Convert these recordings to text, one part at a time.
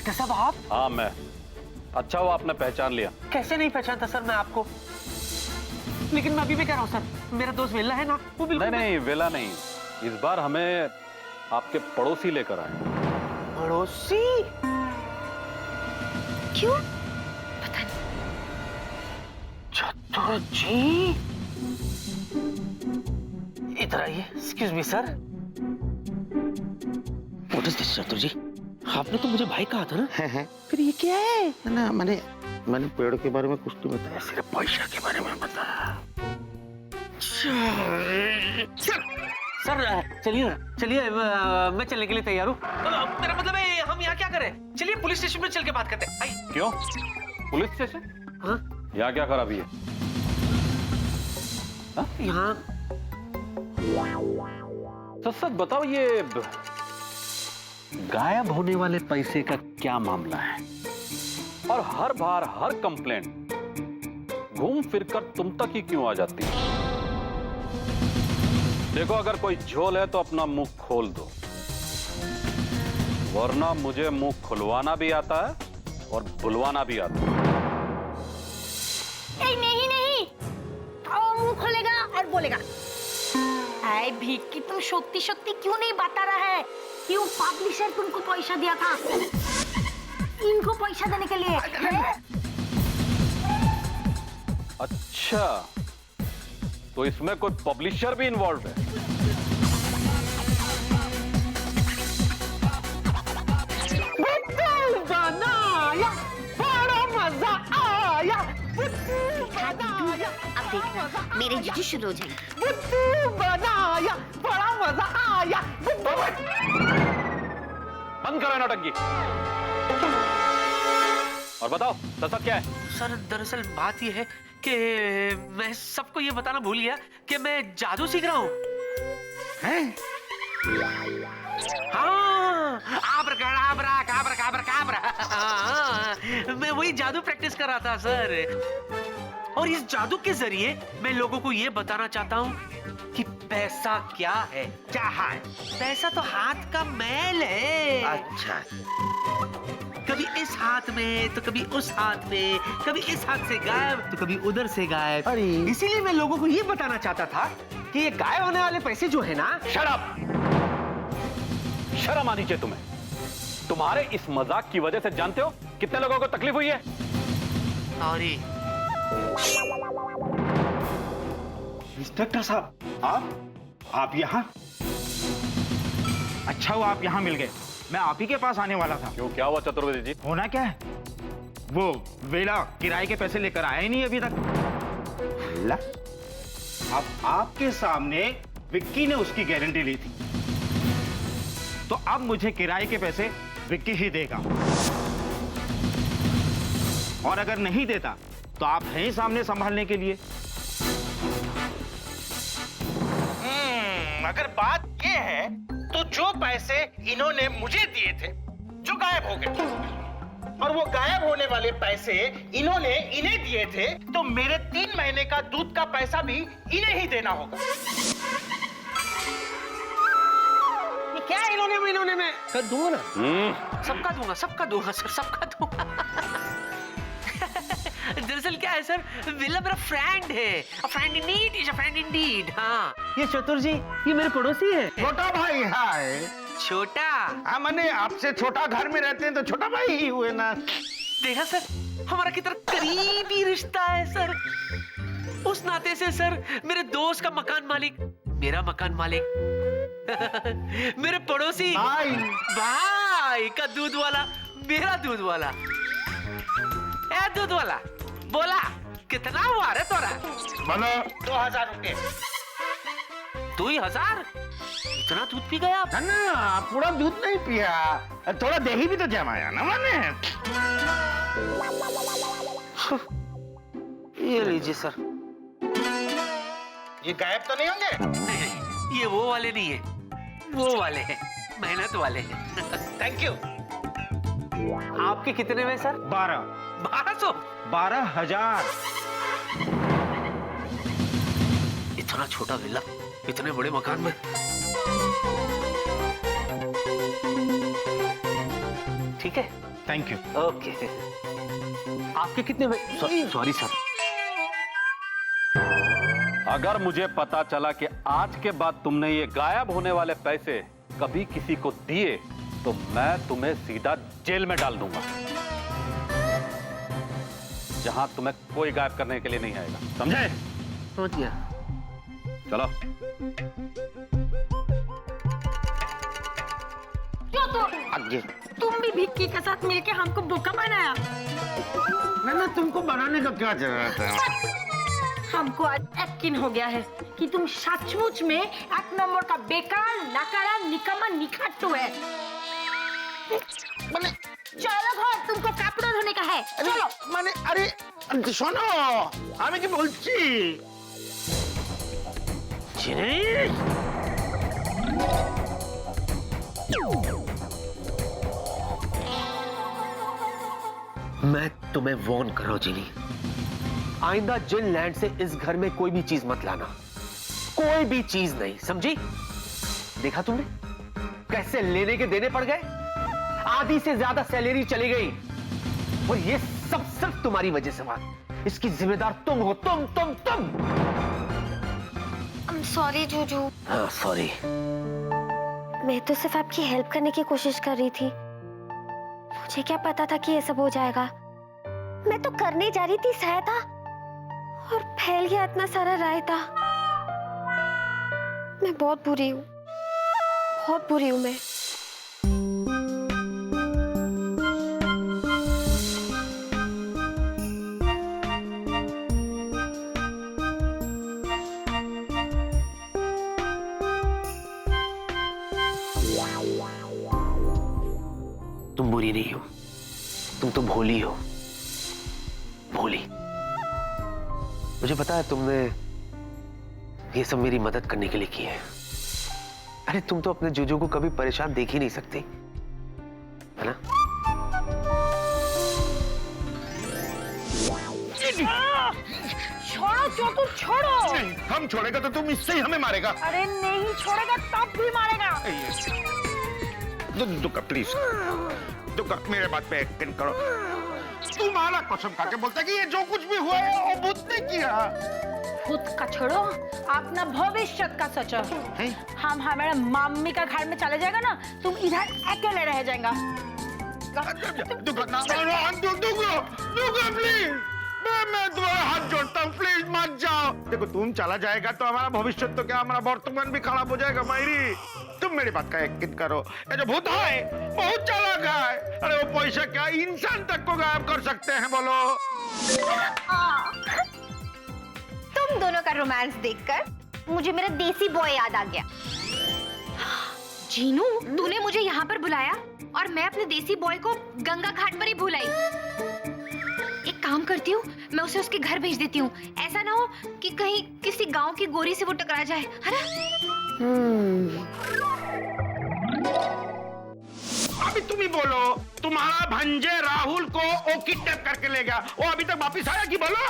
Inspector साहब आप? हाँ मैं। अच्छा हुआ आपने पहचान लिया। कैसे नहीं पहचानता सर मैं आपको, लेकिन मैं अभी भी कह रहा हूँ सर, मेरा दोस्त वेला है ना, वो बिल्कुल नहीं वेला नहीं, इस बार हमें आपके पड़ोसी लेकर आए। पड़ोसी? क्यों पता नहीं। चतुर जी इधर आइए। Excuse me sir. What is this चतुर जी? आपने तो मुझे भाई कहा था ना? फिर ये क्या है? ना मैंने पेड़ के बारे में कुछ नहीं बताया, सिर्फ पैसा के बारे में बताया। सर चलिए चलिए, मैं चलने के लिए तैयार हूँ। मेरा मतलब है हम यहाँ क्या करें? चलिए पुलिस स्टेशन में चल के बात करते हैं। आइए। क्यों पुलिस स्टेशन? हाँ यहाँ क्या खराबी है? यहाँ सच बताओ, ये गायब होने वाले पैसे का क्या मामला है? और हर बार हर कंप्लेंट घूम फिरकर तुम तक ही क्यों आ जाती है? देखो अगर कोई झोल है तो अपना मुंह खोल दो, वरना मुझे मुंह खुलवाना भी आता है और बुलवाना भी आता है। नहीं और मुंह खोलेगा और बोलेगा, आए भीख की तुम शक्ति क्यों नहीं बता रहा है? क्यों पब्लिशर तुमको पैसा दिया था इनको पैसा देने के लिए? अच्छा तो इसमें कोई पब्लिशर भी इन्वॉल्व है? बनाया, बड़ा मजा आया। अब देखना मेरे जीजू शुरू हो जाएंगे। बुद्धू बनाया, बड़ा मजा आया। बंद करो नौटंकी और बताओ सच क्या है? सर दरअसल बात यह है कि मैं सबको ये बताना भूल गया कि मैं जादू सीख रहा हूँ। हाँ, आब्राकाडाब्रा, काब्रा। हाँ, मैं वही जादू प्रैक्टिस कर रहा था सर। और इस जादू के जरिए मैं लोगों को ये बताना चाहता हूँ कि पैसा क्या है। क्या है? पैसा तो हाथ का मैल है। अच्छा कभी इस हाथ में तो कभी उस हाथ में, कभी इस हाथ से गायब तो कभी उधर से गायब। अरे। इसीलिए मैं लोगों को ये बताना चाहता था कि ये गायब होने वाले पैसे जो है ना। शर्म आनी चाहिए तुम्हें। तुम्हारे इस मजाक की वजह से जानते हो कितने लोगों को तकलीफ हुई है? सॉरी। इंस्पेक्टर साहब आप यहाँ? अच्छा हुआ आप यहाँ मिल गए, मैं आप ही के पास आने वाला था। क्यों क्या हुआ चतुर्वेदी जी? होना क्या है, वो वेला किराए के पैसे लेकर आया ही नहीं अभी तक। वेला? अब आपके सामने विक्की ने उसकी गारंटी ली थी, तो अब मुझे किराए के पैसे विक्की ही देगा, और अगर नहीं देता तो आप हैं ही सामने संभालने के लिए। अगर बात ये है तो जो पैसे इन्होंने मुझे दिए थे जो गायब हो गए, और वो गायब होने वाले पैसे इन्होंने इन्हें दिए थे, तो मेरे 3 महीने का दूध का पैसा भी इन्हें ही देना होगा। ये क्या इन्होंने में कर दूंगा ना। सबका दूंगा सर, सबका दूंगा। दरअसल क्या है सर, विला मेरा फ्रेंड है। अ friend in need is a friend Indeed. हाँ, ये चतुर जी ये मेरे पड़ोसी है। छोटा भाई है। छोटा? हाँ, मैंने आपसे छोटा घर में रहते हैं तो छोटा भाई ही हुए ना। देखा सर, हमारा कितना करीबी रिश्ता है सर। उस नाते से सर मेरे दोस्त का मकान मालिक मेरा मकान मालिक। मेरे पड़ोसी भाई का दूध वाला मेरा दूध वाला। ए दूध वाला बोला कितना हुआ रे तोरा? बोलो 2000 रुपए। 2000? इतना दूध पी गया आप? ना पूरा दूध नहीं पिया, थोड़ा दही भी तो जमाया ना मैंने। ये लीजिए सर। ये गायब तो नहीं होंगे? नहीं, ये वो वाले नहीं है, वो वाले हैं, मेहनत वाले हैं। Thank you. आपके कितने में सर? 1200? 12,000। इतना छोटा विला इतने बड़े मकान में। ठीक है थैंक यू। ओके। आपके कितने सॉरी सर। अगर मुझे पता चला कि आज के बाद तुमने ये गायब होने वाले पैसे कभी किसी को दिए तो मैं तुम्हें सीधा जेल में डाल दूंगा, जहां तुम्हें कोई गायब करने के लिए नहीं आएगा, समझे? समझ गया। चलो। क्यों तो आगे। तुम भी भिक्की के साथ मिलके हमको बोका बनाया? ना तुमको बनाने का क्या जरूरत है? हमको आज यकीन हो गया है कि तुम सचमुच में एक नंबर का बेकार, नकारा, निकम्मा, निकट्टू है। चलो घर, तुमको कपड़ा धोने का है, चलो। মানে আরে শোনো, আমি কি বলছি? मैं तुम्हें वॉर्न कर रहा हूं जिनी, आइंदा जिन लैंड से इस घर में कोई भी चीज मत लाना, कोई भी चीज नहीं, समझी? देखा तुमने कैसे लेने के देने पड़ गए, आधी से ज्यादा सैलरी चली गई, और ये सब सिर्फ तुम्हारी वजह से हुआ। इसकी जिम्मेदार तुम हो, तुम। सॉरी जूजू, हाँ सॉरी। मैं तो सिर्फ आपकी हेल्प करने की कोशिश कर रही थी। मुझे क्या पता था कि ये सब हो जाएगा। मैं तो करने जा रही थी सहायता और फैल गया इतना सारा रायता। मैं बहुत बुरी हूँ, बहुत बुरी हूँ मैं। तुम बुरी नहीं हो, तुम तो भोली हो, भोली। मुझे पता है तुमने ये सब मेरी मदद करने के लिए किया है। अरे तुम तो अपने जूजू को कभी परेशान देख ही नहीं सकती, है ना? छोड़ो चतुर, छोड़ो। हम छोड़ेगा तो तुम इससे ही हमें मारेगा। अरे नहीं छोड़ेगा तब भी मारेगा। दुका प्लीज, दुका मेरे बात पे यकीन करो। तुम्हारा कसम खा के बोलता कि ये जो कुछ भी हुआ है वो भूत ने किया। खुद का छोड़ो, अपना भविष्य का सोचो। हम हमारे मम्मी का घर में चले जाएगा ना, तुम इधर अकेले रह जाएगा। दुका प्लीज, मैं तुम्हारा हाथ जोड़ता हूँ, प्लीज मत जाओ। देखो तुम चला जाएगा तो हमारा भविष्य तो क्या, हमारा वर्तमान भी खराब हो जाएगा। मायरी तुम मेरी बात का यकीन करो, ये जो भूत है बहुत चालाक है। अरे वो पैसा क्या इंसान तक को गायब कर सकते हैं, बोलो। तुम दोनों का रोमांस देखकर मुझे मेरा देसी बॉय याद आ गया। जीनू, तूने मुझे यहाँ पर बुलाया और मैं अपने देसी बॉय को गंगा घाट पर ही भूल आई। एक काम करती हूँ, मैं उसे उसके घर भेज देती हूँ। ऐसा ना हो कि कहीं किसी गांव की गोरी से वो टकरा जाए, है ना? अभी तुम ही बोलो, तुम्हारा भंजे राहुल को वो किडनैप करके ले गया, वो अभी तक वापिस आया कि बोलो?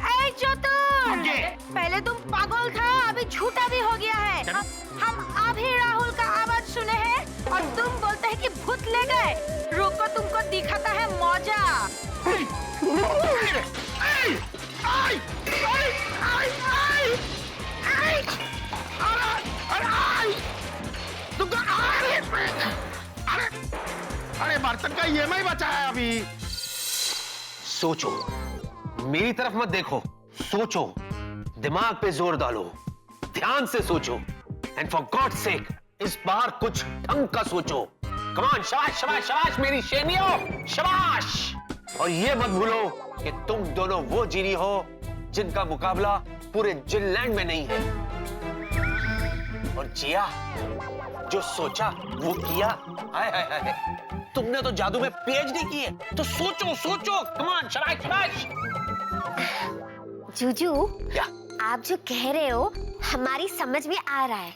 ऐ चतुर, पहले तुम पागल था, अभी झूठा भी हो गया है। हम अभी राहुल का आवाज सुने हैं और तुम बोलते हैं कि भूत ले गए। रुको, तुमको दिखाता है मौजा। अरे बर्तन का EMI बचा है अभी। सोचो, मेरी तरफ मत देखो, सोचो, दिमाग पे जोर डालो, ध्यान से सोचो, एंड फॉर गॉड सेक इस बार कुछ ढंग का सोचो। कम ऑन, शाबाश शाबाश शाबाश मेरी शेरनियों, शाबाश। और ये मत भूलो कि तुम दोनों वो जीनी हो जिनका मुकाबला पूरे जिनलैंड में नहीं है। और जिया, जो सोचा वो किया। हाय हाय हाय, तुमने तो जादू में PhD की है, तो सोचो सोचो, कम ऑन, शाबाश शाबाश। जूजू, क्या? आप जो कह रहे हो हमारी समझ में आ रहा है,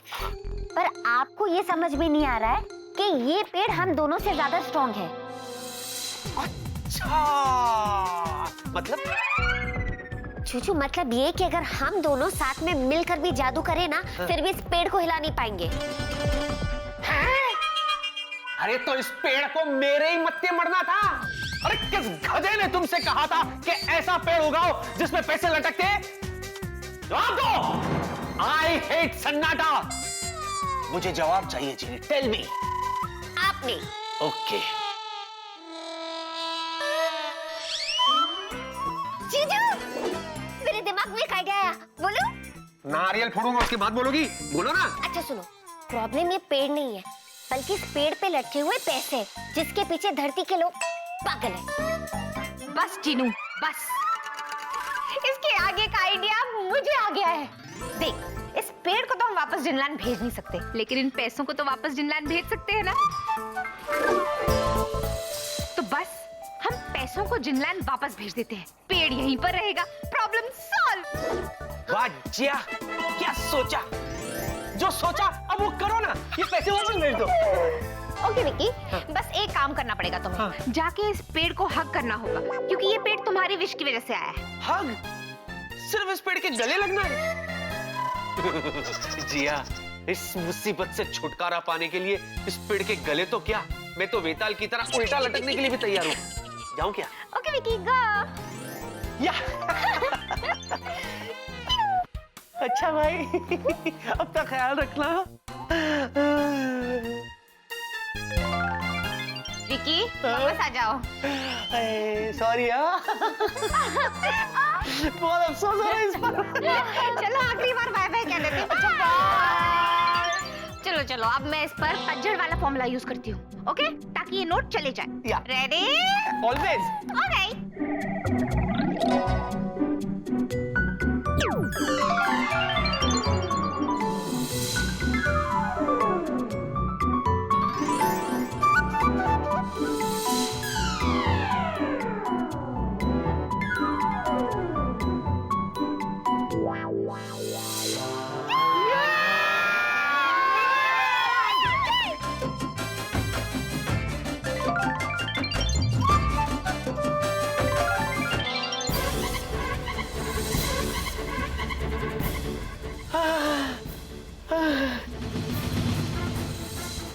पर आपको ये समझ में नहीं आ रहा है कि ये पेड़ हम दोनों से ज्यादा स्ट्रॉन्ग है। अच्छा, मतलब? जूजू, मतलब ये कि अगर हम दोनों साथ में मिलकर भी जादू करें ना, फिर भी इस पेड़ को हिला नहीं पाएंगे। अरे तो इस पेड़ को मेरे ही मत्थे मरना था। अरे किस गधे ने तुमसे कहा था कि ऐसा पेड़ उगाओ जिसमें पैसे लटकते? जवाब दो। आई हेट सन्नाटा। मुझे जवाब चाहिए चीनी, टेल मी। आपने ओके। जीजू, मेरे दिमाग में एक आइडिया आया, बोलूं? नारियल फोड़ूंगा उसके बाद बोलोगी, बोलो ना। अच्छा सुनो, प्रॉब्लम ये पेड़ नहीं है, बल्कि इस पेड़ पे लटके हुए पैसे, जिसके पीछे धरती के लोग पागल हैं। बस जीनू, बस। इसके आगे का आइडिया मुझे आ गया है। देख, इस पेड़ को तो हम वापस जिनलैंड भेज नहीं सकते, लेकिन इन पैसों को तो वापस जिनलैंड भेज सकते हैं ना। तो बस हम पैसों को जिनलैंड वापस भेज देते हैं, पेड़ यहीं पर रहेगा, प्रॉब्लम सॉल्व। वाह जिया, क्या सोचा? जो सोचा अब वो करो ना, ये पैसे वापस भेज दो। ओके विक्की, बस एक काम करना पड़ेगा तुम्हें। जाके इस पेड़ को हग करना होगा, क्योंकि ये पेड़ तुम्हारी विश की वजह से आया है। हग? सिर्फ इस पेड़ के गले लगना है? जिया, इस मुसीबत से छुटकारा पाने के लिए इस पेड़ के गले तो क्या, मैं तो वेताल की तरह उल्टा लटकने के लिए भी तैयार हूँ। जाऊँ क्या? ओके विक्की, गो। या अच्छा भाई, अब तक ख्याल रखना। विक्की, वापस आ जाओ। सॉरी यार, बहुत अफसोस हो रहा है इस पर। चलो आखिरी बार बाय बाय कह देते हैं। चलो चलो, अब मैं इस पर पतझड़ वाला फॉर्मूला यूज करती हूँ, ओके, ताकि ये नोट चले जाए। या। रेडी? ऑलवेज। ओके।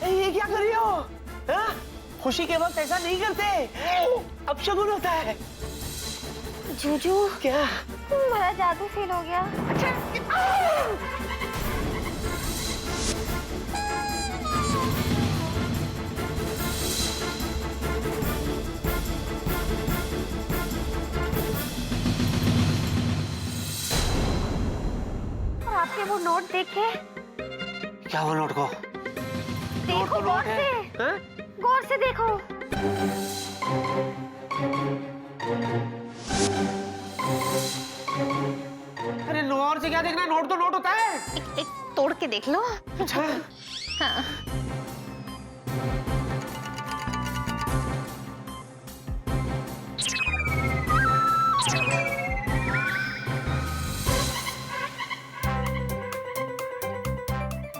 ये क्या कर रही हो? हाँ? खुशी के वक्त ऐसा नहीं करते, अपशगुन होता है। जूजू, क्या? बड़ा जादू फील हो गया। और आपके वो नोट देखे? क्या वो नोट को? देखो गौर से, हाँ? गौर से देखो। अरे नोट से क्या देखना, नोट तो नोट होता है। एक तोड़ के देख लो। अच्छा। हाँ।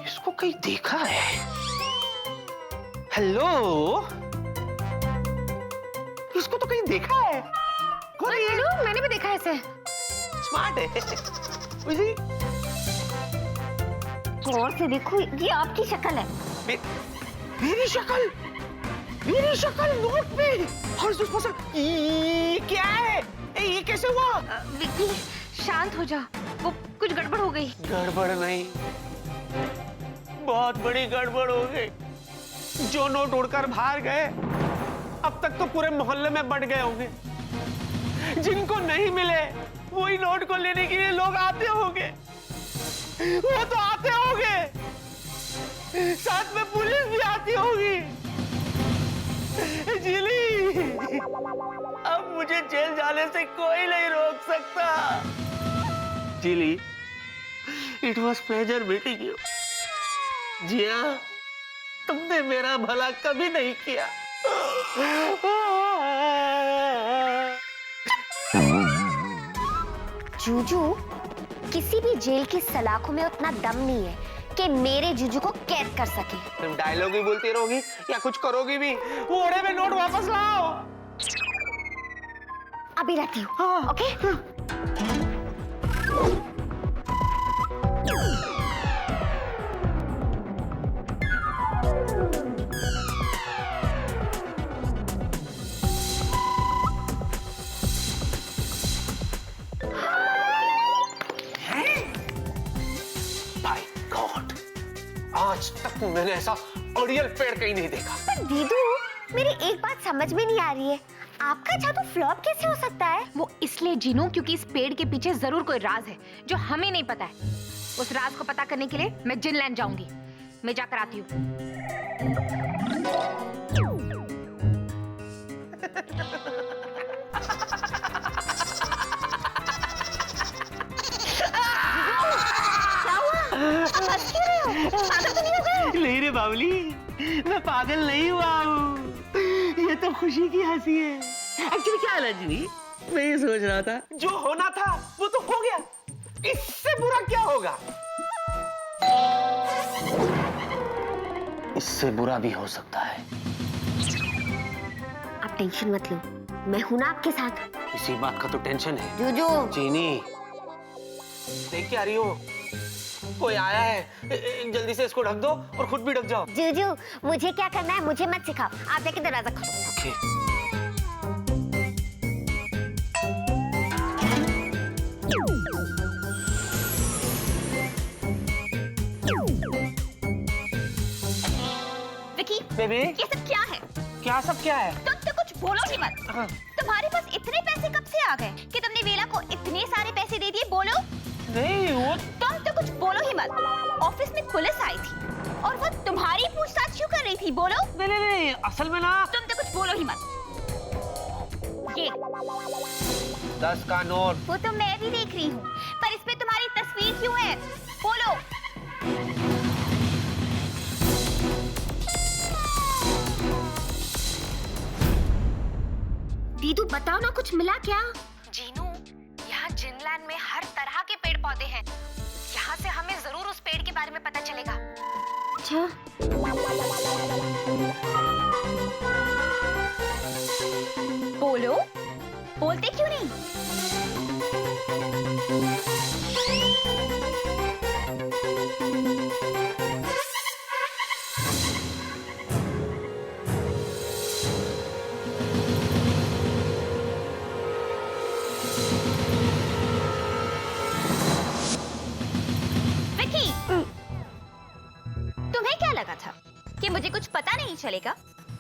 इसको कहीं देखा है? हेलो, इसको तो कहीं देखा है। कौन है ये? मैंने भी देखा है इसे। स्मार्ट है। उसी? गौर से देखो, ये आपकी शक्ल है। मेरी शक्ल? मेरी शक्ल नोट पे? और इस पर ये क्या है? ये कैसे हुआ? विक्की, शांत हो जा, वो कुछ गड़बड़ हो गई। गड़बड़ नहीं, बहुत बड़ी गड़बड़ हो गई। जो नोट उड़कर बाहर गए, अब तक तो पूरे मोहल्ले में बंट गए होंगे। जिनको नहीं मिले, वही नोट को लेने के लिए लोग आते होंगे। वो तो आते होंगे, साथ में पुलिस भी आती होगी। जिली, अब मुझे जेल जाने से कोई नहीं रोक सकता। Jili, it was pleasure meeting you. Jiya, तुमने मेरा भला कभी नहीं किया। जूजू, किसी भी जेल की सलाखों में उतना दम नहीं है कि मेरे जूजू को कैद कर सके। तुम डायलॉग ही बोलती रहोगी या कुछ करोगी भी? वो ओढ़े में नोट वापस लाओ। अभी लाती हूँ। हाँ। ओके? आज तक मैंने ऐसा अड़ियल पेड़ कहीं नहीं देखा। पर दीदू, मेरी एक बात समझ में नहीं आ रही है, आपका जादू फ्लॉप कैसे हो सकता है? वो इसलिए जीनू क्योंकि इस पेड़ के पीछे जरूर कोई राज है जो हमें नहीं पता है। उस राज को पता करने के लिए मैं जिनलैंड जाऊंगी। मैं जाकर आती हूँ। हंस क्यों रहे हो? पागल तो नहीं हो गए? नहीं रे बावली, मैं पागल नहीं हुआ हूँ, ये तो खुशी की हंसी है। एक्चुअली क्या है रजनी, मैं ये सोच रहा था जो होना था वो तो हो गया, इससे बुरा क्या होगा? इससे बुरा भी हो सकता है। आप टेंशन मत लो, मैं हूं ना आपके साथ। इसी बात का तो टेंशन है। जोजो, चीनी, देख क्या रही हो? कोई आया है, जल्दी से इसको ढक दो और खुद भी ढक जाओ। जोजो, मुझे क्या करना है मुझे मत सिखाओ, आप जाके दरवाजा खोलो। ओके। विकी, बेबी, ये सब क्या है? क्या सब क्या है? तुम तो कुछ बोलो ही मत। हाँ। तुम्हारे पास इतने पैसे कब से आ गए कि तुमने वेला को इतने सारे पैसे दे दिए? बोलो। नहीं, वो तुम तो कुछ बोलो ही मत। ऑफिस में पुलिस आई थी और वो तुम्हारी पूछताछ क्यों कर रही थी? बोलो। नहीं, असल में ना तुम तो कुछ बोलो ही मत। ये 10 का नोट। वो तो मैं भी देख रही हूँ, पर इसमें तुम्हारी तस्वीर क्यों है? बोलो। दीदू बताओ ना, कुछ मिला क्या? जीनू, यहाँ जिनलैंड में हर तरह के पेड़ पौधे हैं। यहाँ से हमें जरूर उस पेड़ के बारे में पता चलेगा। अच्छा, बोलो, बोलते क्यों नहीं? विकी, तुम्हें क्या लगा था कि मुझे कुछ पता नहीं चलेगा?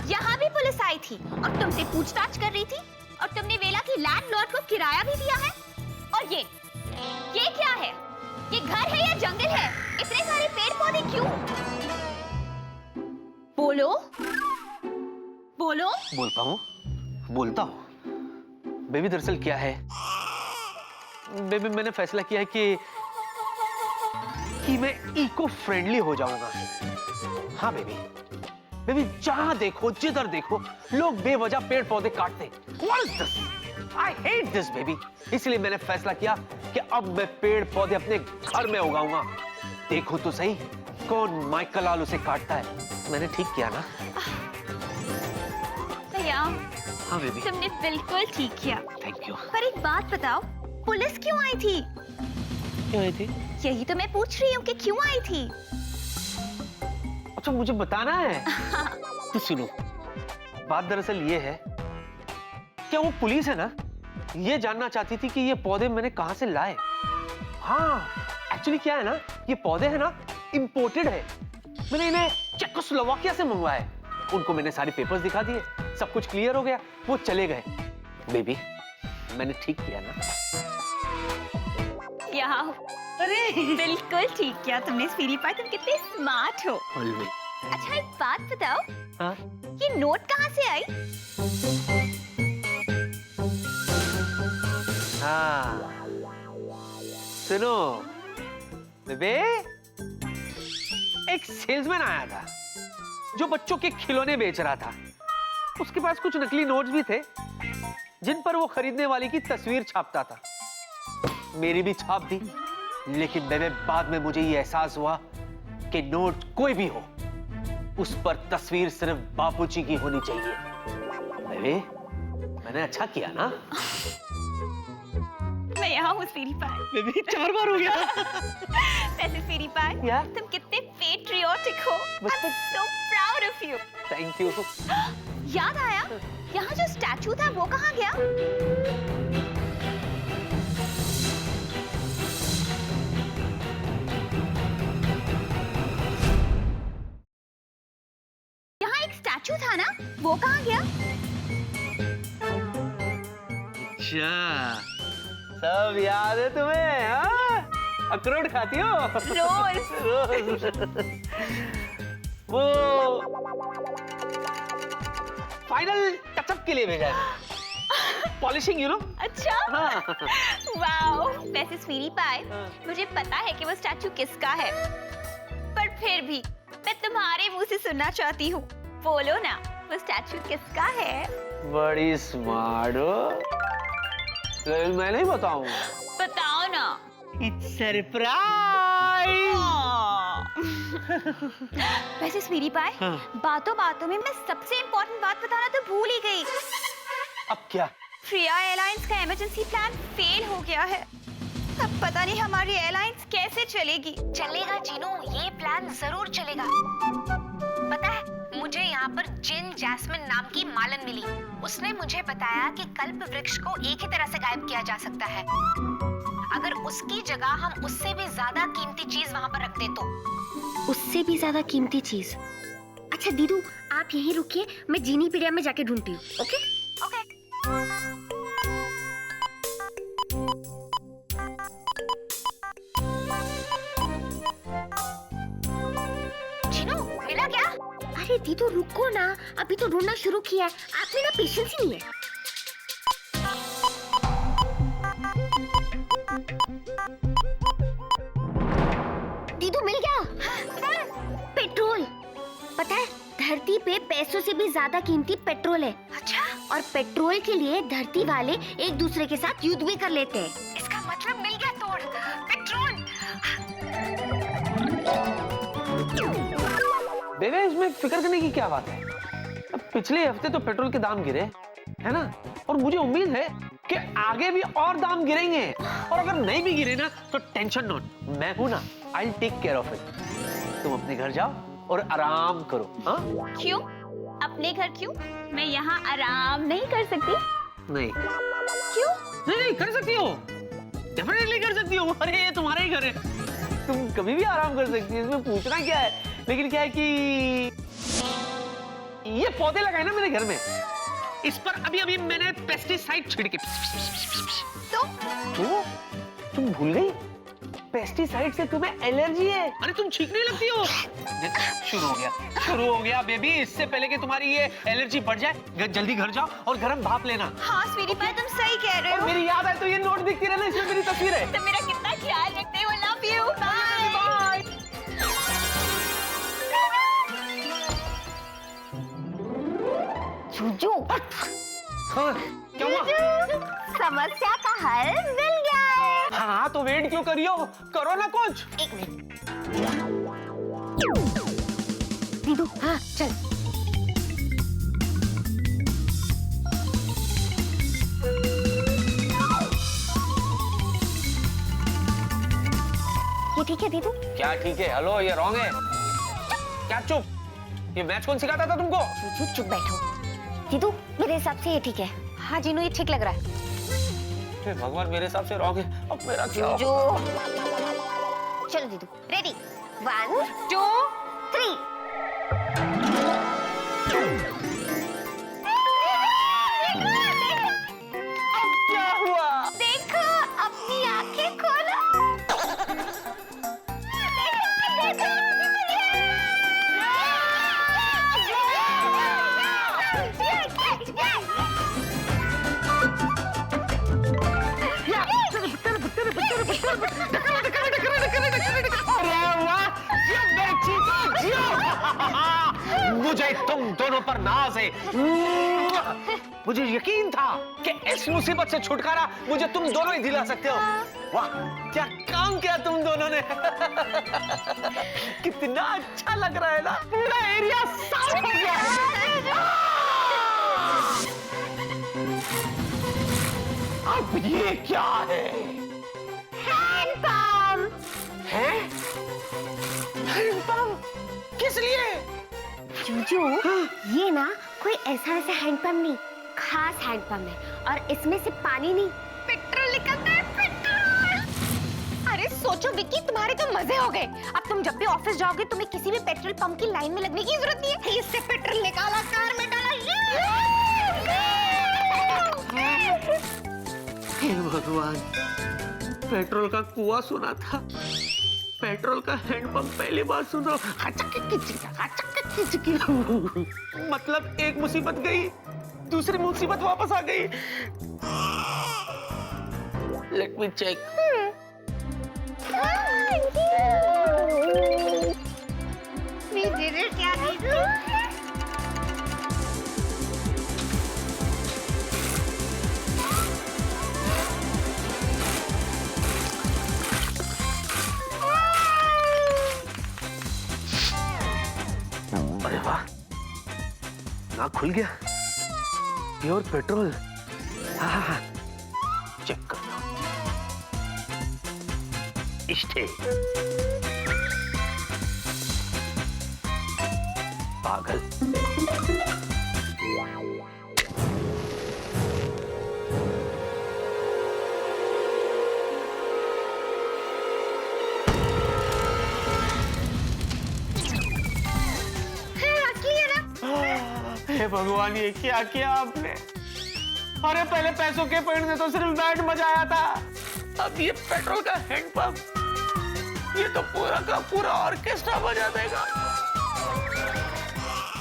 यहाँ भी पुलिस आई थी और तुमसे पूछताछ कर रही थी, और तुमने वेला की लैंडलॉर्ड को किराया भी दिया है। और ये क्या है? ये घर है या जंगल है? इतने सारे पेड़ पौधे क्यों? बोलो, बोलो। बोलता हूँ। बेबी, दरअसल क्या है? बेबी, मैंने फैसला किया है कि मैं इको फ्रेंडली हो जाऊंगा। हाँ बेबी, जहां देखो, जिधर देखो, लोग बेवजह पेड़ पौधे काटते हैं। What is this? I hate this, baby. इसलिए मैंने फैसला किया कि अब मैं पेड़ पौधे अपने घर में उगाऊंगा। देखो तो सही, कौन माइकल लाल उसे काटता है। मैंने ठीक किया ना? भैया, हाँ बेबी। तुमने बिल्कुल ठीक किया। Thank you. पर एक बात बताओ, पुलिस क्यों आई थी? क्यों आई थी? यही तो मैं पूछ रही हूँ कि क्यों आई थी? अच्छा, मुझे बताना है। तो सुनो, बात दरअसल ये है, क्या वो पुलिस है ना, ये जानना चाहती थी कि ये पौधे मैंने कहां से लाए। हाँ, एक्चुअली क्या है ना, ये पौधे है ना, इंपोर्टेड है। मैंने इन्हें चेकोस्लोवाकिया से मंगवाया है। उनको मैंने सारे पेपर्स दिखा दिए, सब कुछ क्लियर हो गया, वो चले गए। बेबी, मैंने ठीक किया ना? यहाँ, अरे बिल्कुल ठीक किया तुमने स्वीटी पाई, तुम कितने स्मार्ट हो। Always. अच्छा, एक बात बताओ, हाँ? ये नोट कहाँ से आई? हाँ, सुनो बेबे, एक सेल्समैन आया था जो बच्चों के खिलौने बेच रहा था। उसके पास कुछ नकली नोट्स भी थे जिन पर वो खरीदने वाले की तस्वीर छापता था। मेरी भी छाप दी, लेकिन बेबे बाद में मुझे ये एहसास हुआ कि नोट कोई भी हो, उस पर तस्वीर सिर्फ बापूजी की होनी चाहिए। बेबे, मैंने अच्छा किया ना? मैं यहाँ हूँ स्वीटी पाई। बेबी, 4 बार हो गया। वैसे स्वीटी पाई, क्या? तुम कितने पेट्रियोटिक हो। I'm so proud of you. Thank you. याद आया, यहाँ जो स्टैचू था वो कहाँ गया? था ना, वो कहाँ गया? अच्छा, सब याद है तुम्हें? हाँ? अखरोट खाती हो? रोज। वो फाइनल टचअप के लिए भेजा है, पॉलिशिंग, यू नो। अच्छा। हाँ। वाओ, वैसे स्वीटी पाई, मुझे पता है कि वो स्टैचू किसका है, पर फिर भी मैं तुम्हारे मुंह से सुनना चाहती हूँ। बोलो ना, वो स्टैचू किसका है? बड़ी स्मार्ट हो। तो मैं नहीं बताऊंगा। बताओ ना। It's surprise. वैसे स्वीटी पाई, बातों बातों में मैं सबसे इम्पोर्टेंट बात बताना तो भूल ही गई। अब क्या? फ्रिया एयरलाइंस का इमरजेंसी प्लान फेल हो गया है। अब पता नहीं हमारी एयरलाइंस कैसे चलेगी। चलेगा जीनू, ये प्लान जरूर चलेगा। पता है, मुझे यहाँ पर जिन जैस्मिन नाम की मालन मिली। उसने मुझे बताया कि कल्प वृक्ष को एक ही तरह से गायब किया जा सकता है। अगर उसकी जगह हम उससे भी ज्यादा कीमती चीज वहाँ पर रख दे तो। उससे भी ज्यादा कीमती चीज? अच्छा दीदू, आप यहीं रुकिए, मैं जीनी पीडिया में जाके ढूंढती हूँ। Okay okay. जीनू, मिला क्या? अरे दीदू रुको ना, अभी तो ढूंढना शुरू किया है। आप में ना पेशेंस ही नहीं है। दीदू मिल गया। पेट्रोल। पता है, धरती पे पैसों से भी ज्यादा कीमती पेट्रोल है। अच्छा, और पेट्रोल के लिए धरती वाले एक दूसरे के साथ युद्ध भी कर लेते हैं। इसका मतलब मिल गया तोड़। पेट्रोल। बेबे, इसमें फिक्र करने की क्या बात है? अब पिछले हफ्ते तो पेट्रोल के दाम गिरे, है ना? और मुझे उम्मीद है कि आगे भी और दाम गिरेंगे। और अगर नहीं भी गिरे ना तो टेंशन नॉट, मैं हूं ना, I take care of it. तुम अपने घर जाओ और आराम करो। हाँ? क्यों? अपने घर क्यों? मैं यहाँ आराम नहीं कर सकती? नहीं। क्यों? नहीं, कर सकती हो, डेफिनेटली कर सकती हो। अरे ये तुम्हारा ही घर है, तुम कभी भी आराम कर सकती हो, इसमें पूछना क्या है? लेकिन क्या है कि ये पौधे लगाए ना मेरे घर में, इस पर अभी अभी मैंने पेस्टिसाइड छिड़के। तो तुम भूल गई? पेस्टिसाइड से तुम्हें एलर्जी है। अरे तुम छींकने लगती हो। शुरू हो गया बेबी। इससे पहले कि तुम्हारी ये एलर्जी बढ़ जाए, जल्दी घर जाओ और गर्म भाप लेना। हाँ स्वीटी पाई, तुम सही कह रहे और हो। मेरी याद है तो ये नोट दिखती रहना, इसमें मेरी तस्वीर है। तुम मेरा कितना ख्याल रखते हो। Love you. बाय। जूजू, हाँ, क्या हुआ? समस्या का हल मिल गया है। हाँ, तो वेट क्यों करियो? करो ना कुछ। एक मिनट दीदू। हाँ चल। ये ठीक है दीदू? क्या ठीक है? हेलो, ये रॉन्ग है। क्या चुप? ये मैच कौन सिखाता था तुमको? जूजू चुप बैठो। दीदू मेरे हिसाब से ये ठीक है। हाँ जीनू, ये ठीक लग रहा है। हे भगवान, मेरे हिसाब से रॉन्ग है। अब मेरा क्या होगा? जूजू चलो दीदू, रेडी? 1 2 3। क्या हुआ? देखो, अपनी आंखें खोलो। मुझे तुम दोनों पर नाज है। मुझे यकीन था कि इस मुसीबत से छुटकारा मुझे तुम दोनों ही दिला सकते हो। वाह, क्या काम किया तुम दोनों ने। कितना अच्छा लग रहा है ना, पूरा एरिया साफ हो गया। अब ये क्या है? Hand pump. हैं? Hand pump? किस लिए? जूजू, ये ना कोई ऐसा वैसा हैंडपंप नहीं, खास हैंडपंप है। और इसमें से पानी नहीं, पेट्रोल निकलता है। पेट्रोल। अरे सोचो सोचो विक्की, तुम्हारे तो मजे हो गए। अब तुम जब भी ऑफिस जाओगे तुम्हें किसी भी पेट्रोल पंप की लाइन में लगने की जरूरत नहीं है। इससे पेट्रोल निकाला, कार में डाला। हे भगवान, पेट्रोल का कुआं सुना था, पेट्रोल का हैंडपंप पहली बार सुनो। मतलब एक मुसीबत गई, दूसरी मुसीबत वापस आ गई। Let me check. अरे वाह, नाक खुल गया। Pure petrol. हाँ, चेक कर लो। इष्टे पागल। हे भगवान, ये क्या किया आपने? अरे पहले पैसों के पेड़ ने तो सिर्फ बैंड बजाया था, अब ये पेट्रोल का हैंडपंप, ये तो पूरा का पूरा ऑर्केस्ट्रा बजा देगा।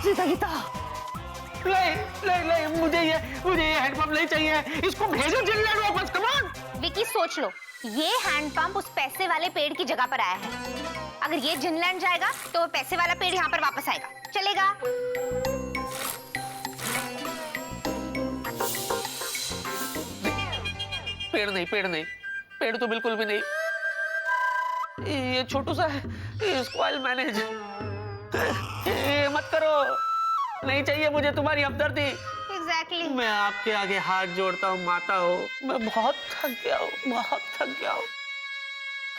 सीता गीता, नहीं, मुझे ये हैंडपंप नहीं चाहिए। इसको भेजो जिनलैंड वापस। कम ऑन विक्की, सोच लो, ये हैंडपंप उस पैसे वाले पेड़ की जगह पर आया है। अगर ये जिनलैंड जाएगा तो वो पैसे वाला पेड़ यहाँ पर वापस आएगा। चलेगा? पेड़ नहीं, पेड़ तो बिल्कुल भी नहीं। ये छोटू सा है, इसको आई मैनेज। ये मत करो, नहीं चाहिए मुझे तुम्हारी हमदर्दी। एग्जैक्टली। मैं आपके आगे हाथ जोड़ता हूँ माता हो, मैं बहुत थक गया हूँ।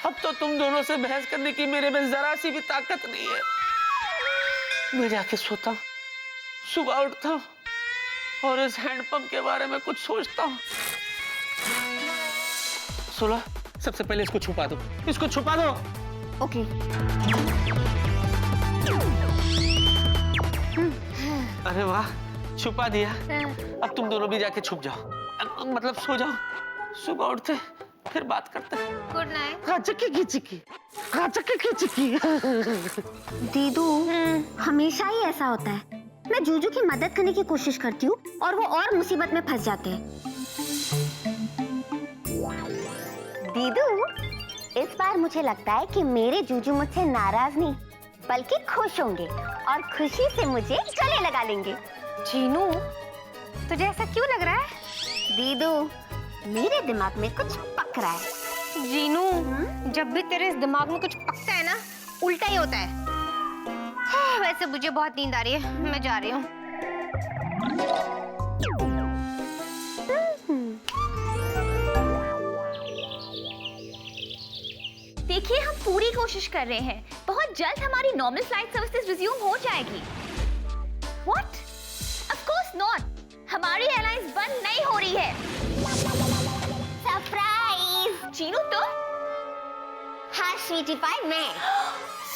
अब तो तुम दोनों से बहस करने की मेरे में जरा सी भी ताकत नहीं है। मैं जाके सोता हूँ, सुबह उठता हूँ और इस हैंडपंप के बारे में कुछ सोचता हूँ। सुनो, सबसे पहले इसको छुपा दो, ओके। अरे वाह, छुपा दिया। अब तुम दोनों भी जाके छुप जाओ, मतलब सो जाओ। सुबह उठते फिर बात करते हैं। Good night. हाँ, चिक्की। दीदू, हमेशा ही ऐसा होता है। मैं जूजू की मदद करने की कोशिश करती हूँ और वो और मुसीबत में फंस जाते हैं। दीदू, इस बार मुझे लगता है कि मेरे जूजू मुझसे नाराज नहीं बल्कि खुश होंगे और खुशी से मुझे गले लगा लेंगे। जीनू, तुझे ऐसा क्यों लग रहा है? दीदू, मेरे दिमाग में कुछ पक रहा है। जीनू, जब भी तेरे इस दिमाग में कुछ पकता है ना, उल्टा ही होता है। वैसे मुझे बहुत नींद आ रही है, मैं जा रही हूँ। देखिए, हम पूरी कोशिश कर रहे हैं। बहुत जल्द हमारी नॉर्मल फ्लाइट सर्विसेज रिज्यूम हो जाएगी। What? Of course not. हमारी एयरलाइंस बंद नहीं हो रही है। सरप्राइज! जीनू, तो हाँ स्वीटी पाई, मैं।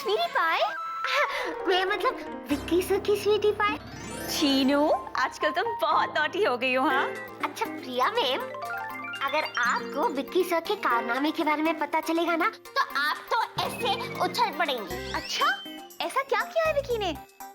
स्वीटी पाई? मैं मतलब विक्की सर की स्वीटी पाई। जीनू, आजकल तुम बहुत नॉटी हो गई हो। हाँ, अच्छा प्रिया मैम, अगर आपको विक्की सर के कारनामे के बारे में पता चलेगा ना, तो आप तो ऐसे उछल पड़ेंगी। अच्छा, ऐसा क्या किया है विक्की ने?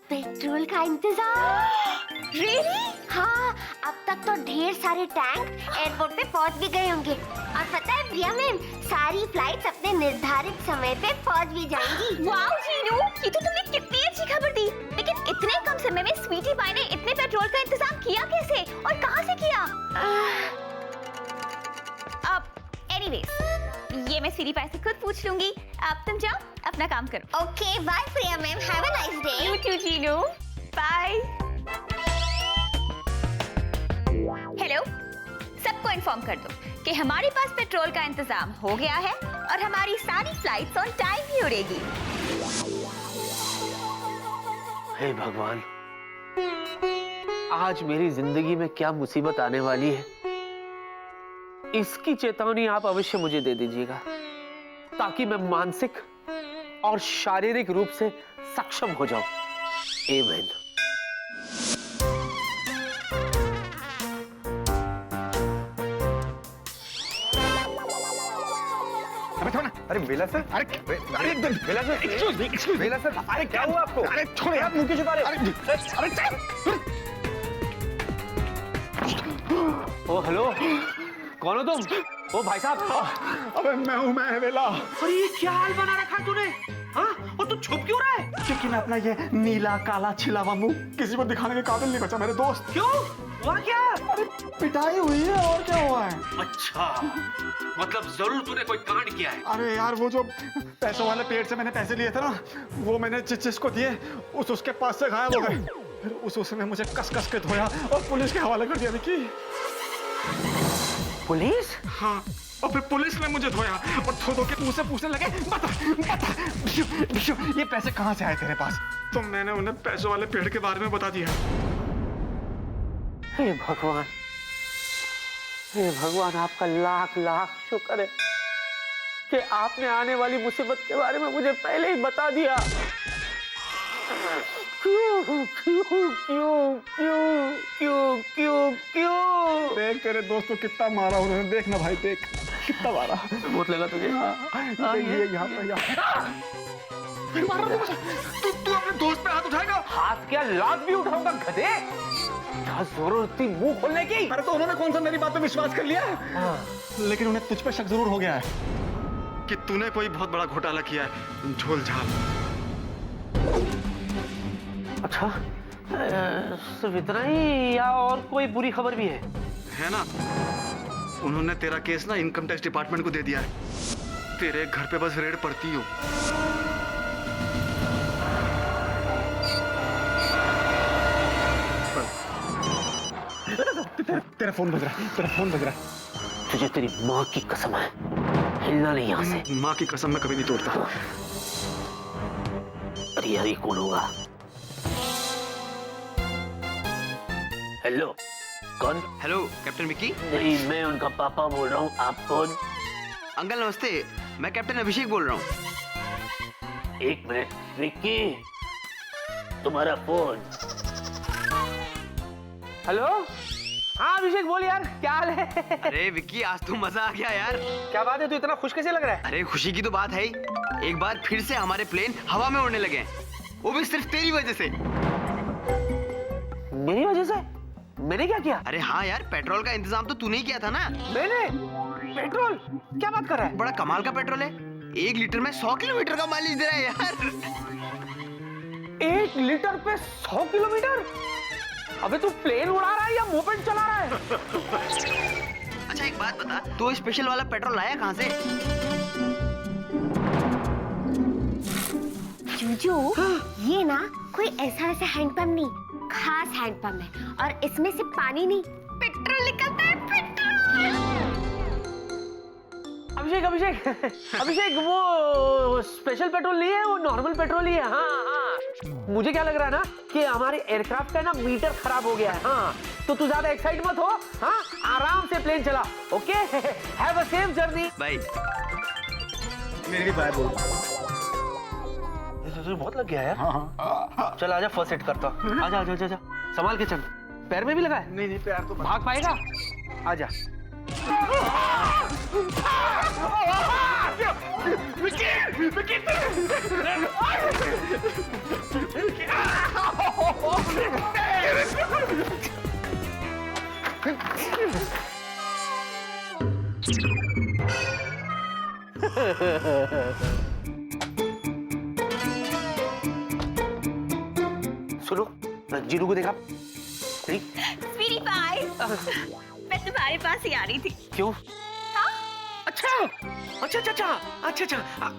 पेट्रोल का इंतजाम। Really? हाँ, अब तक तो ढेर सारे टैंक एयरपोर्ट पे पहुंच भी गए होंगे। और पता है प्रिया मैम, सारी फ्लाइट्स अपने निर्धारित समय पे पहुंच भी जाएंगी। वाओ जीनू, ये तो तुमने कितनी अच्छी खबर दी। लेकिन इतने कम समय में स्वीटी पाई ने इतने पेट्रोल का इंतजाम किया कैसे और कहाँ से किया? अब एनीवेज, ये मैं स्वीटी पाई से खुद पूछ लूंगी। अब तुम जाओ, अपना काम करो। Okay, bye Priya ma'am, have a nice day. You too, Jeenu, bye. Hello, सबको इन्फॉर्म कर दो कि हमारे पास पेट्रोल का इंतजाम हो गया है और हमारी सारी फ्लाइट्स ऑन टाइम ही उड़ेगी। हे भगवान, आज मेरी जिंदगी में क्या मुसीबत आने वाली है, इसकी चेतावनी आप अवश्य मुझे दे दीजिएगा। ताकि मैं मानसिक और शारीरिक रूप से सक्षम हो जाऊं। आमीन। अरे बेला सर, अरे बेला सर, एक्सक्यूज बेला सर, अरे क्या हुआ आपको? अरे छोड़े आप, मुंह क्यों छुपा रहे हो? अरे ओ हेलो, कौन हो तुम? ओ भाई साहब। अबे मैं बेला। अरे ये क्या हाल बना रखा है तूने? हाँ? और तू छुप क्यों रहा है? लेकिन अपना ये नीला काला छिलावा मुंह किसी को दिखाने के काबिल नहीं बचा मेरे दोस्त। क्यों? हुआ क्या? अरे पिटाई हुई है और क्या हुआ है? अच्छा, मतलब जरूर तूने कोई कांड किया है। अरे यार वो जो पैसों वाले पेड़ से मैंने पैसे लिए थे ना, वो मैंने जिसको दिए उसके पास से गायब हो गए। फिर उसने मुझे कस कस के धोया और पुलिस के हवाले कर दिया। विक्की, पुलिस? हाँ, और फिर पुलिस ने मुझे धोया और धो के मुझसे पूछने लगे, बता बिशु, ये पैसे कहाँ से आए तेरे पास? तो मैंने उन्हें पैसों वाले पेड़ के बारे में बता दिया। हे भगवान, हे भगवान, आपका लाख लाख शुक्र है कि आपने आने वाली मुसीबत के बारे में मुझे पहले ही बता दिया। क्यों क्यों क्यों क्यों क्यों क्यों क्यों? देख तेरे दोस्त को कितना मारा उन्होंने, देख ना भाई, देख कितना मारा। बहुत लगा तुझे? ये यहाँ पे तू अपने दोस्त पे हाथ उठाएगा? हाथ क्या, लात भी उठाऊंगा गधे। क्या जरूरत थी मुंह खोलने की? अरे तो उन्होंने कौन सा मेरी बात पे विश्वास कर लिया? लेकिन उन्हें तुझ पे शक जरूर हो गया है कि तूने कोई बहुत बड़ा घोटाला किया है, झोल झाल। अच्छा, सिर्फ इतना ही या और कोई बुरी खबर भी है ना? उन्होंने तेरा केस ना इनकम टैक्स डिपार्टमेंट को दे दिया है। तेरे घर पे बस रेड पड़ती हो। तेरा फोन बज रहा है। तुझे तेरी माँ की कसम है, हिलना नहीं यहाँ से। माँ की कसम मैं कभी नहीं तोड़ता। अरे यार, ये कौन होगा? हेलो, कौन? Hello captain Vicky. नहीं, मैं उनका पापा बोल रहा हूँ। आप कौन? अंकल नमस्ते, मैं कैप्टन अभिषेक बोल रहा हूँ। एक मिनट विक्की, तुम्हारा फोन। हेलो, हाँ अभिषेक बोल यार, क्या हाल है? अरे विक्की, आज तो मजा आ गया यार। क्या बात है, तू इतना खुश कैसे लग रहा है? अरे खुशी की तो बात है ही। एक बार फिर से हमारे प्लेन हवा में उड़ने लगे हैं, वो भी सिर्फ तेरी वजह से। मेरी वजह से? मैंने क्या किया? अरे हाँ यार, पेट्रोल का इंतजाम तो तूने ही किया था ना। मैंने? पेट्रोल? क्या बात कर रहा है? बड़ा कमाल का पेट्रोल है, 1 लीटर में 100 किलोमीटर का माइलेज दे रहा है यार। 1 लीटर पे 100 किलोमीटर? अबे तू प्लेन उड़ा रहा है या मोपेड चला रहा है? अच्छा एक बात बता, तो स्पेशल वाला पेट्रोल लाया कहाँ से? जूजू, ये ना कोई ऐसा वैसा हैंडपंप नहीं, खास हैंडपंप है और इसमें से पानी नहीं, पेट्रोल निकलता है, पेट्रोल। अभिषेक वो स्पेशल पेट्रोल नहीं है, वो नॉर्मल पेट्रोल ही है। हाँ, मुझे क्या लग रहा है ना कि हमारे एयरक्राफ्ट का ना मीटर खराब हो गया है। हाँ, तो तू ज्यादा एक्साइट मत हो। हाँ, आराम से प्लेन चला। Okay, have a safe journey. Bye. मेरी बाय बोल। तुझे बहुत लग गया यार। हाँ। चल आजा, फर्स्ट एड करता हूँ। आजा, संभाल के चल। पैर में भी लगा है? नहीं पैर तो भाग पाएगा? आजा। सुनो, जीनू को देखा? स्वीटी पाई, मैं तुम्हारे पास ही आ रही थी। क्यों? अच्छा।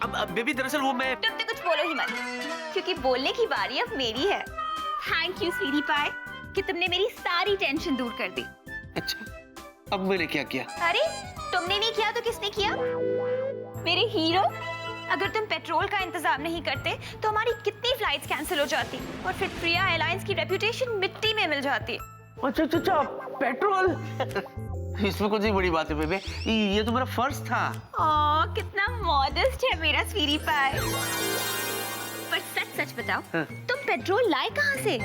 अब बेबी, दरअसल वो मैं तुम तो कुछ बोलो ही मत, क्योंकि बोलने की बारी अब मेरी है। थैंक यू स्वीटी पाई कि तुमने मेरी सारी टेंशन दूर कर दी। अच्छा, अब मैंने क्या किया? अरे तुमने नहीं किया तो किसने किया? मेरे हीरो। अगर तुम पेट्रोल का इंतजाम नहीं करते तो हमारी कितनी फ्लाइट्स कैंसिल हो जाती और फिर प्रिया एयरलाइंस की रेपुटेशन मिट्टी में मिल जाती। अच्छा, पेट्रोल। इसमें कौन सी बड़ी बात है बेबे, ये तो मेरा फर्ज था। ओह कितना मॉडेस्ट है मेरा स्वीटी पाई। पर सच सच बताओ, तुम पेट्रोल लाए कहाँ से?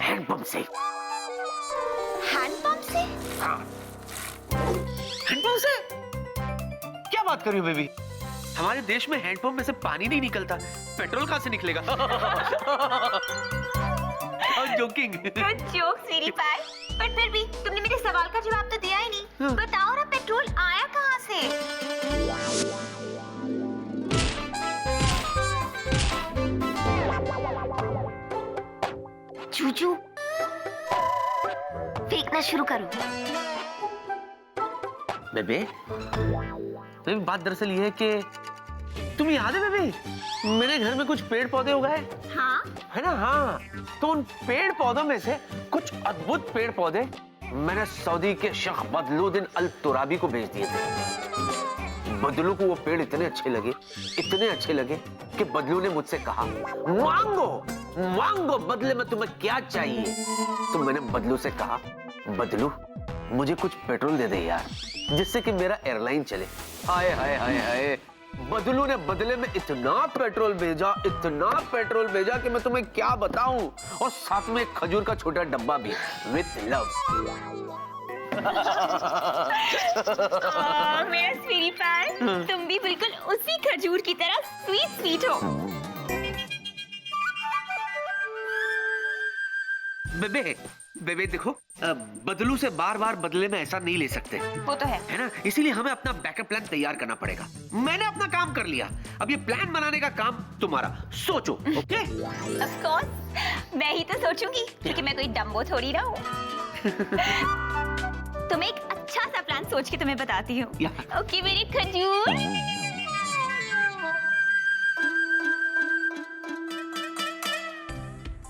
हैंडपंप से। हैंडपंप से? हाँ, हैंडपंप से? क्या बात कर रही हो बेबी? हमारे देश में हैंडपंप में से पानी नहीं निकलता, पेट्रोल कहाँ से निकलेगा? जोकिंग। जोक स्वीटी पाई। पर फिर भी तुमने मेरे सवाल का जवाब तो दिया ही नहीं। बताओ ना, पेट्रोल आया कहाँ से? जूजू, फेंकना शुरू करो। बेबे, बात दरअसल ये है कि तुम्हें याद है बेबी, मेरे घर में कुछ पेड़ पौधे उगाए, हाँ? है ना? हाँ, तो उन पेड़ पौधों में से कुछ अद्भुत पेड़ पौधे मैंने सऊदी के शेख बदलुद्दीन अल तुराबी को भेज दिए थे। बदलू को वो पेड़ इतने अच्छे लगे कि बदलू ने मुझसे कहा, मांगो बदले में तुम्हें क्या चाहिए? तो मैंने बदलू से कहा, बदलू मुझे कुछ पेट्रोल दे दे यार, जिससे कि मेरा एयरलाइन चले। हाय हाय हाय हाय, बदलू ने बदले में इतना पेट्रोल भेजा कि मैं तुम्हें क्या बताऊं, और साथ में एक खजूर का छोटा डब्बा भी, विथ लव। मेरा स्वीटी पाई, तुम भी बिल्कुल उसी खजूर की तरह स्वीट हो। बेबे देखो, बदलू से बार बदले में ऐसा नहीं ले सकते, वो तो है ना? इसीलिए हमें अपना बैकअप प्लान तैयार करना पड़ेगा। मैंने अपना काम कर लिया, अब ये प्लान बनाने का काम तुम्हारा। सोचो, ओके? ऑफ कोर्स, मैं ही तो सोचूंगी, क्योंकि मैं कोई डम्बो थोड़ी ना हूँ। तो मैं एक अच्छा सा प्लान सोच के तुम्हें बताती हूँ। ओके मेरी खजूर।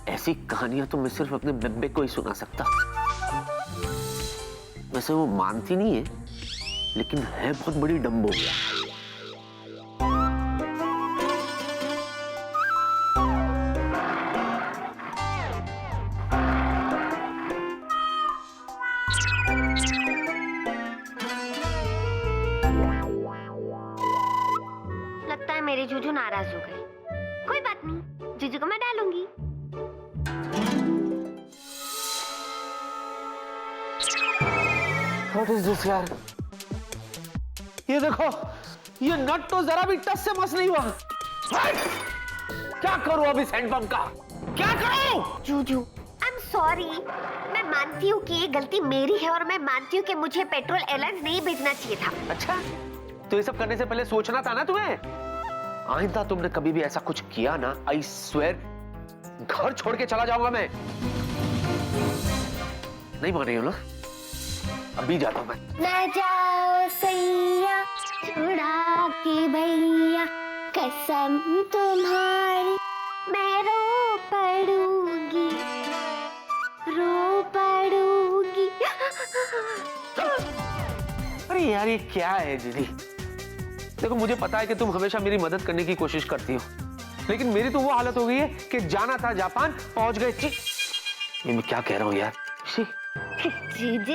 ऐसी कहानियां तो मैं सिर्फ अपने बेबे को ही सुना सकता। वैसे वो मानती नहीं है, लेकिन है बहुत बड़ी डम्बो। लगता है मेरे जूजू नाराज हो गए। कोई बात नहीं, जूजू को मैं डालूंगी। What is this यार? ये देखो, ये नट तो जरा भी टच से मस नहीं हुआ। क्या करूं अब इस हैंडपंप का? क्या करूं? Juju, I am sorry. मैं मानती हूँ कि ये गलती मेरी है, और मैं मानती हूँ कि मुझे पेट्रोल एयरलाइंस नहीं भेजना चाहिए था। अच्छा, तो ये सब करने से पहले सोचना था ना तुम्हें? आइंदा तुमने कभी भी ऐसा कुछ किया ना, आई स्वेयर घर छोड़ के चला जाऊंगा मैं। नहीं मान रही हो ना? अभी जाता हूं मैं। न जाओ सैया छुड़ा के भैया, कसम तुम्हारी मैं रो पड़ूंगी। अरे यार, ये क्या है दीदी? देखो, मुझे पता है कि तुम हमेशा मेरी मदद करने की कोशिश करती हो, लेकिन मेरी तो वो हालत हो गई है कि जाना था जापान, पहुंच गए। ये मैं क्या कह रहा हूँ यार? जीजू,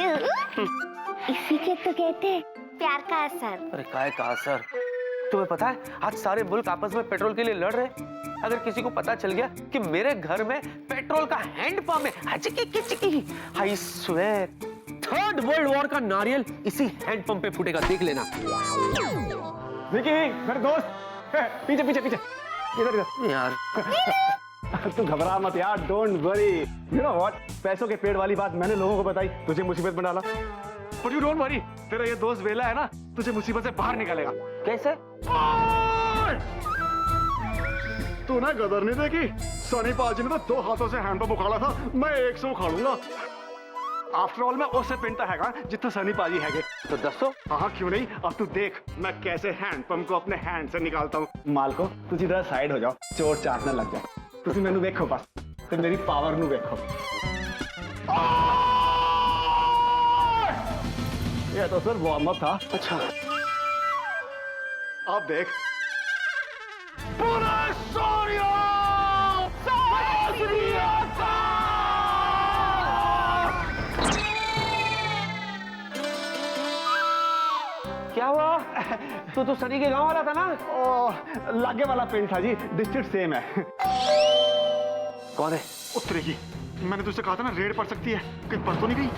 इसी के तो कहते हैं प्यार का असर। अरे काय का असर? तुम्हें पता है, आज सारे मुल्क आपस में पेट्रोल के लिए लड़ रहे हैं। अगर किसी को पता चल गया कि मेरे घर में पेट्रोल का हैंडपंप है, I swear third world war का नारियल इसी हैंडपंप पे फूटेगा, देख लेना। विकी, मेरे दोस्त, पीछे पीछे पीछे, इधर यार तू घबरा मत यार, don't worry. You know what, पैसों के पेड़ वाली बात मैंने लोगों को बताई, तुझे मुसीबत में डाला। बट यू डोंट वरी, तेरा ये दोस्त वेला है ना, तुझे मुसीबत से बाहर निकालेगा। कैसे? तू ना गदर नहीं देखी, सनी पाजी ने तो 2 हाथों से हैंडपंप उखाड़ा था, मैं 1 से उखाड़ूंगा। आफ्टर ऑल मैं उससे पिंटा हैगा जितना सनी पाजी हैगे। तो दसो। हाँ क्यों नहीं, अब तू देख मैं कैसे हैंडपंप को अपने हैंड से निकालता हूँ। मालको, तू इधर साइड हो जाओ, चोट चाट ना लग जाए। तुसी मैनू देखो बस, ते मेरी पावर नू देखो। ये तो सर वार्म अप था। अच्छा, अब देख। क्या हुआ? तो सनी के गांव वाला था ना? ओ, लागे वाला पेड़ था जी, डिस्ट्रिक्ट सेम है। कौन है? उतरेगी। मैंने तुझसे कहा था ना रेड पड़ सकती है, कहीं पड़ तो नहीं गई?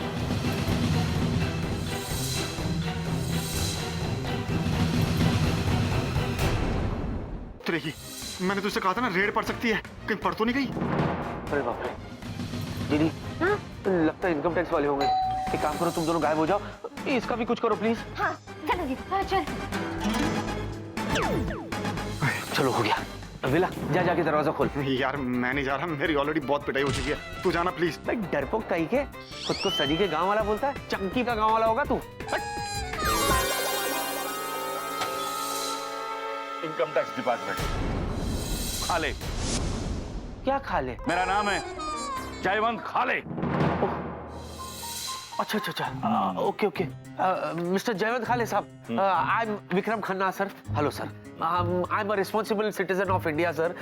उतरेगी। मैंने तुझसे कहा था ना रेड पड़ सकती है, कहीं पड़ तो नहीं गई? अरे बाप रे। दीदी, लगता है इनकम टैक्स वाले होंगे। एक काम करो, तुम दोनों गायब हो जाओ, इसका भी कुछ करो प्लीज। हाँ चलो जी, हाँ चल। चलो हो गया। विला, जा जाके दरवाजा खोल। यार मैं नहीं जा रहा, मेरी ऑलरेडी बहुत पिटाई हो चुकी है, तू जाना प्लीज। भाई डरपोक कहीं के खुद को सनी के गांव वाला बोलता है, चंकी का गांव वाला होगा तू। Income tax department. खाले। क्या खा ले? मेरा नाम है जयवंत खाले। अच्छा अच्छा अच्छा, ओके ओके। मिस्टर जयवंत खाले साहब, I am Vikram Khanna sir. Hello sir, I am a responsible citizen of India sir.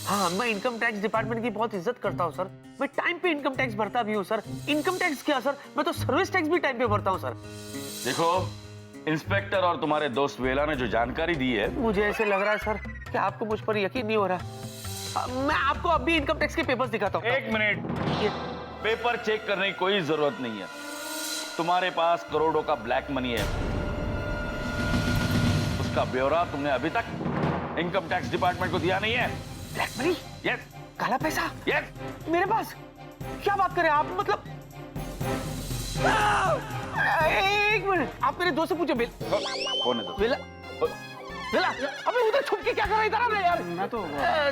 हाँ, मैं इनकम टैक्स डिपार्टमेंट की बहुत इज्जत करता हूँ सर। मैं टाइम पे इनकम टैक्स भरता भी हूँ सर। इनकम टैक्स क्या सर, मैं तो सर्विस टैक्स भी टाइम पे भरता हूँ सर। देखो, इंस्पेक्टर और तुम्हारे दोस्त वेला ने जो जानकारी दी है, मुझे ऐसे लग रहा है सर कि आपको मुझ पर यकीन नहीं हो रहा। मैं आपको अभी इनकम टैक्स के पेपर्स दिखाता हूँ। एक मिनट, पेपर चेक करने की कोई जरूरत नहीं है। तुम्हारे पास करोड़ों का ब्लैक मनी है, उसका ब्यौरा तुमने अभी तक इनकम टैक्स डिपार्टमेंट को दिया नहीं है। Black money? यस। काला पैसा? यस। मेरे पास? क्या बात करें आप, मतलब एक मिनट, आप मेरे दोस्त से पूछो। कौन है? वेला, वेला, अबे उधर छुप के क्या कर रहा है? इधर आ रहा है यार। मैं तो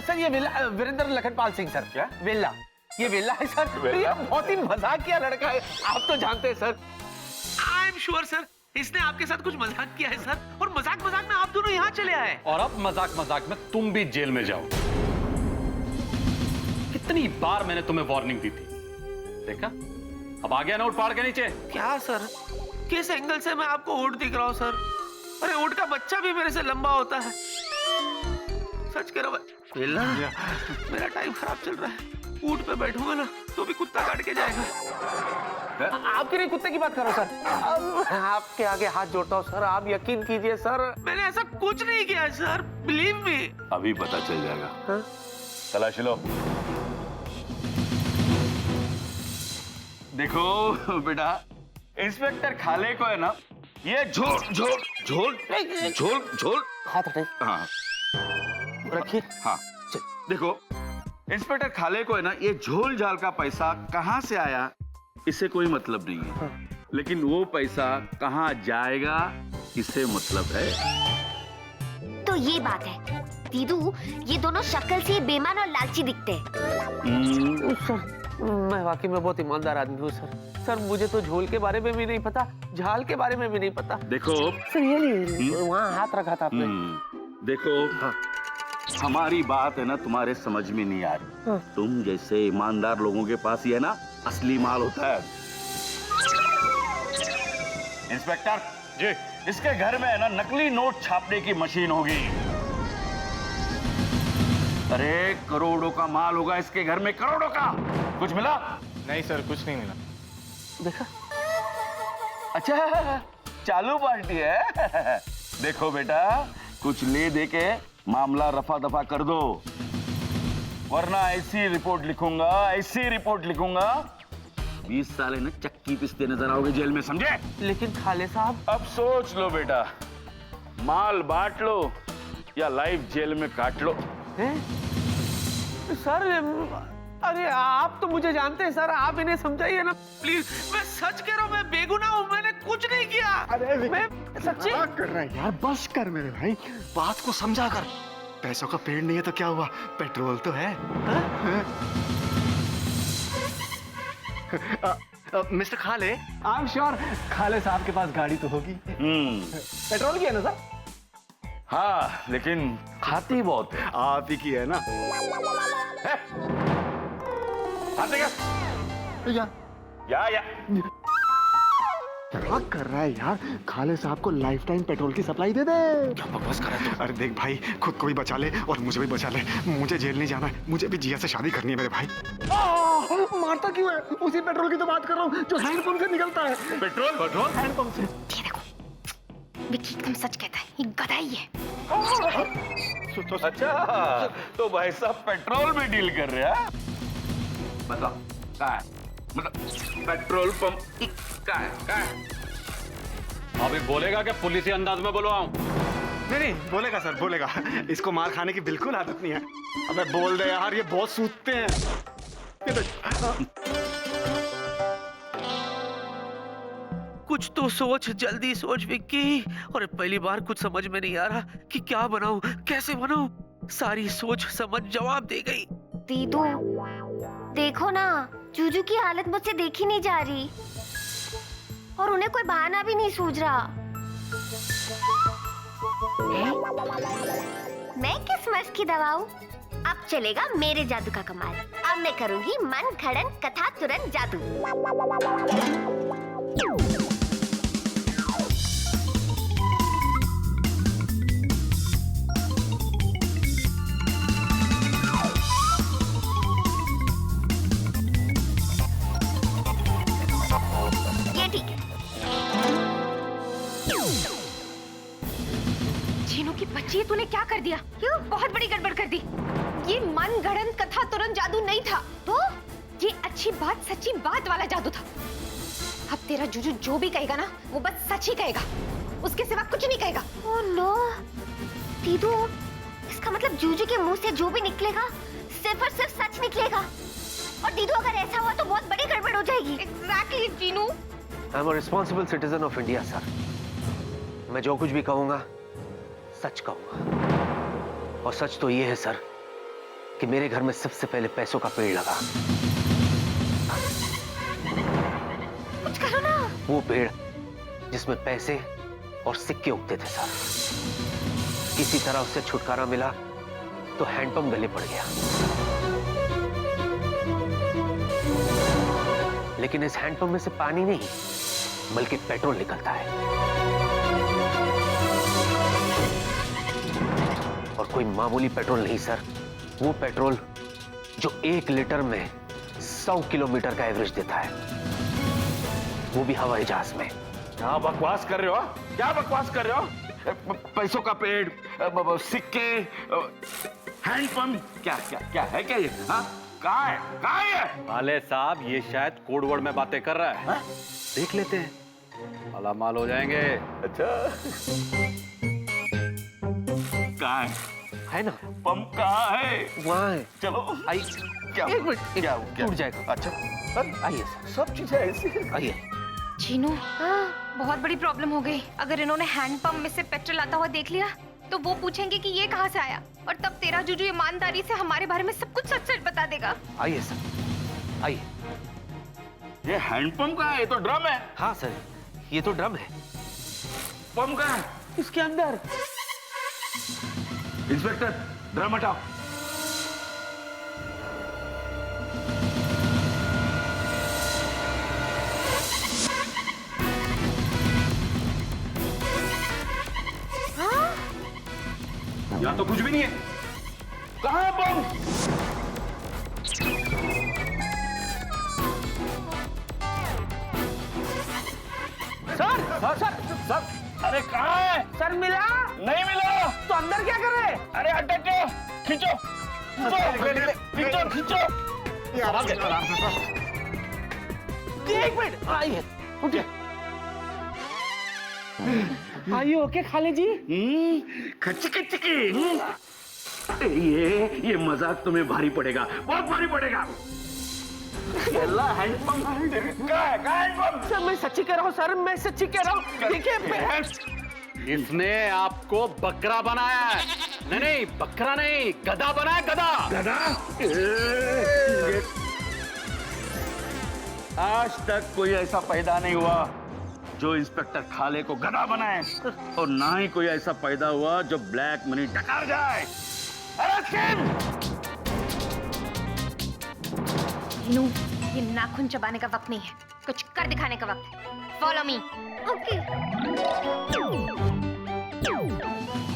सर ये वेला, वीरेंद्र लखनपाल सिंह सर। क्या? वेला, ये वेला है सर। वेला? ये बहुत ही मजाकिया लड़का है, आप तो जानते हैं sir. I am sure sir, इसने आपके साथ कुछ मजाक किया है सर, और मजाक मजाक में आप दोनों यहाँ चले आए। और अब मजाक मजाक में तुम भी जेल में जाओ। कितनी बार मैंने तुम्हें वार्निंग दी थी, देखा? अब आ गया नोट पहाड़ के नीचे। क्या सर, किस एंगल से मैं आपको ऊंट दिख रहा हूँ सर? अरे ऊंट का बच्चा भी मेरे से लंबा होता है। सच कह रहा हूँ, मेरा टाइम खराब चल रहा है। ऊंट पे बैठूंगा ना तो भी कुत्ता काट के जाएगा। आपके लिए कुत्ते की बात करो सर। आपके आगे हाथ जोड़ता हूँ सर, आप यकीन कीजिए सर। मैंने ऐसा कुछ नहीं किया सर, बिलीव मी। अभी पता चल जाएगा। तलाशी लो। देखो बेटा, इंस्पेक्टर खाले को है ना, ये झोल झोल झोल झोल झोल। हाथ हटाइए। हाँ रखिए। हाँ, देखो इंस्पेक्टर खाले को है ना, ये झोल झाल का पैसा कहाँ से आया इससे कोई मतलब नहीं है। लेकिन वो पैसा कहाँ जाएगा इससे मतलब है। तो ये बात है दीदू, ये दोनों शक्ल से बेईमान और लालची दिखते हैं। सर मैं वाकई में बहुत ईमानदार आदमी हूँ सर। सर मुझे तो झोल के बारे में भी नहीं पता, झाल के बारे में भी नहीं पता। देखो सर ये नहीं, वहाँ हाथ रखा था आपने। देखो हाँ, हमारी बात है ना तुम्हारे समझ में नहीं आ रही। हाँ। तुम जैसे ईमानदार लोगों के पास ही है ना असली माल होता है। इंस्पेक्टर जी, इसके घर में है ना नकली नोट छापने की मशीन होगी। अरे करोड़ों का माल होगा इसके घर में, करोड़ों का। कुछ मिला? नहीं सर, कुछ नहीं मिला। देखा? अच्छा, चालू पार्टी है। देखो बेटा, कुछ ले दे के मामला रफा दफा कर दो, वरना ऐसी रिपोर्ट लिखूंगा, ऐसी रिपोर्ट लिखूंगा 20 साल है ना चक्की पिसते नजर आओगे जेल में, समझे? लेकिन खाले साहब। अब सोच लो बेटा, माल बांट लो या लाइफ जेल में काट लो। हैं? सर अरे आप तो मुझे जानते हैं सर, आप इन्हें समझाइए ना प्लीज। मैं सच कह रहा हूँ, मैं बेगुनाह हूँ, मैंने कुछ नहीं किया। अरे मैं सच्ची। मजाक कर रहा है यार, बस कर मेरे भाई, बात को समझा कर। पैसों का पेड़ नहीं है तो क्या हुआ, पेट्रोल तो है। मिस्टर खाले, आई एम श्योर खाले साहब के पास गाड़ी तो होगी। पेट्रोल की है ना सर? हाँ, लेकिन खाती बहुत है। आप ही की है ना? खाते क्या? या क्या कर रहा है यार? खाले साहब को लाइफ टाइम पेट्रोल की सप्लाई दे दे। क्या बकवास कर रहा है तू? अरे देख भाई, खुद को भी बचा ले और मुझे भी बचा ले। मुझे जेल नहीं जाना है, मुझे भी जिया से शादी करनी है मेरे भाई। मारता क्यों है? उसी पेट्रोल की तो बात कर रहा हूँ जो हैंडपंप से निकलता है। पेट्रोल हैंडपंप से। ये देखो, विक्की एकदम सच कहता है, ये गधा ही है। अच्छा, तो भाई साहब पेट्रोल में डील कर रहे हैं? मतलब क्या है? मतलब पेट्रोल पंप क्या है? अभी बोलेगा कि पुलिस अंदाज में बुलवाऊं? नहीं, बोलेगा सर, बोलेगा। इसको मार खाने की बिल्कुल आदत नहीं है। अबे बोल दे यार, ये बहुत सूतते हैं। ये देख। कुछ तो सोच, जल्दी सोच विक्की। और पहली बार कुछ समझ में नहीं आ रहा कि क्या बनाऊं, कैसे बनाऊं। सारी सोच समझ जवाब दे गई। दीदू, देखो ना, जूजू की हालत मुझसे देखी नहीं जा रही और उन्हें कोई बहाना भी नहीं सूझ रहा। मैं किस मर्ज की दवाऊं? अब चलेगा मेरे जादू का कमाल। अब मैं करूंगी मन घड़न कथा तुरंत जादू। ये ठीक है। जीनू की बच्ची, तूने क्या कर दिया? क्यों? बहुत बड़ी गड़बड़ कर दी। ये मन गढ़ंत कथा तुरंत जादू नहीं था, तो ये अच्छी बात सच्ची बात वाला जादू था। अब तेरा जूजू जो भी कहेगा ना, वो बस सच ही कहेगा, उसके सिवा कुछ नहीं कहेगा। ओह नो, दीदू, इसका मतलब जूजू के मुंह से जो भी निकलेगा सिर्फ और सिर्फ सच निकलेगा। और दीदू, अगर ऐसा हुआ तो बहुत बड़ी गड़बड़ हो जाएगी। Exactly Jinu. I am a responsible citizen of India sir. मैं जो कुछ भी कहूंगा सच कहूंगा। और सच तो ये है सर कि मेरे घर में सबसे पहले पैसों का पेड़ लगा। कुछ करो ना। वो पेड़ जिसमें पैसे और सिक्के उगते थे सर। किसी तरह उससे छुटकारा मिला तो हैंडपंप गले पड़ गया। लेकिन इस हैंडपंप में से पानी नहीं बल्कि पेट्रोल निकलता है। और कोई मामूली पेट्रोल नहीं सर, वो पेट्रोल जो 1 लीटर में 100 किलोमीटर का एवरेज देता है, वो भी हवाई जहाज में। क्या बकवास कर रहे हो? क्या बकवास कर रहे हो? पैसों का पेड़, सिक्के, हैंडपंप, क्या क्या क्या है क्या ये? हाँ? कहाँ है? कहाँ है? खाले साहब, ये शायद कोड वर्ड में बातें कर रहा है। हाँ? देख लेते हैं, मालामाल हो जाएंगे। अच्छा, कहाँ है? है ना, पंप कहाँ है? वहाँ है। चलो, आई, क्या एक मिनट, क्या टूट जाएगा। अच्छा, आइए सर, सब चीजें ऐसी। आइए। जीनू, बहुत बड़ी प्रॉब्लम हो गई। अगर इन्होंने हैंडपंप में से पेट्रोल आता हुआ देख लिया तो वो पूछेंगे कि ये कहाँ से आया, और तब तेरा जूजू ईमानदारी से हमारे बारे में सब कुछ सच सच बता देगा। आइए सर, आइए। ये हैंडपंप कहाँ है? ये तो ड्रम है। हाँ सर, ये तो ड्रम है। पंप कहाँ है? इसके अंदर। इंस्पेक्टर, ड्रम हटाओ। यहाँ तो कुछ भी नहीं है। कहाँ है पंप? सर, अरे कहाँ है? सर मिला? नहीं मिला। तो अंदर क्या कर रहे? अरे हटो, खींचो, खींचो, खींचो। एक मिनट, आइए, उठिए। आइए ओके खाले जी? खचिकी। ये मजाक तुम्हें भारी पड़ेगा, बहुत भारी पड़ेगा। हैंडपंप कहाँ है? सर मैं सच्ची कह रहा हूँ सर, मैं सच्ची कह रहा हूँ। देखिए, इसने आपको बकरा बनाया है। नहीं, बकरा नहीं, गधा बनाया, गधा। आज तक कोई ऐसा पैदा नहीं हुआ जो इंस्पेक्टर खाले को गधा बनाए, और ना ही कोई ऐसा पैदा हुआ जो ब्लैक मनी टकार जाए। जीनू, ये नाखून चबाने का वक्त नहीं है, कुछ कर दिखाने का वक्त है। Follow me. ओके।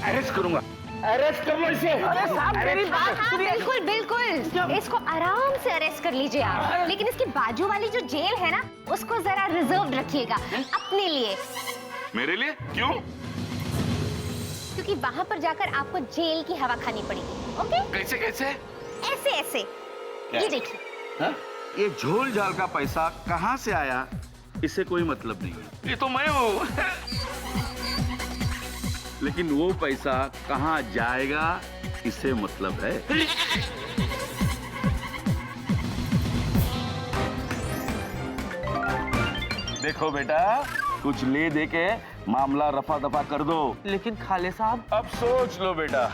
अरेस्ट करूंगा, अरेस्ट कर लो इसे। हाँ बिल्कुल बिल्कुल, इसको आराम से अरेस्ट कर लीजिए आप, लेकिन इसके बाजू वाली जो जेल है ना, उसको जरा रिजर्व रखिएगा अपने लिए, मेरे लिए? क्यों? क्योंकि वहाँ पर जाकर आपको जेल की हवा खानी पड़ेगी। ओके? कैसे कैसे? ऐसे ऐसे, ये देखिए। हाँ? ये झोल झाल का पैसा कहाँ से आया, इससे कोई मतलब नहीं है। ये तो मैं हूँ। लेकिन वो पैसा कहाँ जाएगा, इससे मतलब है। देखो बेटा, कुछ ले दे के मामला रफा दफा कर दो। लेकिन खाले साहब, अब सोच लो बेटा,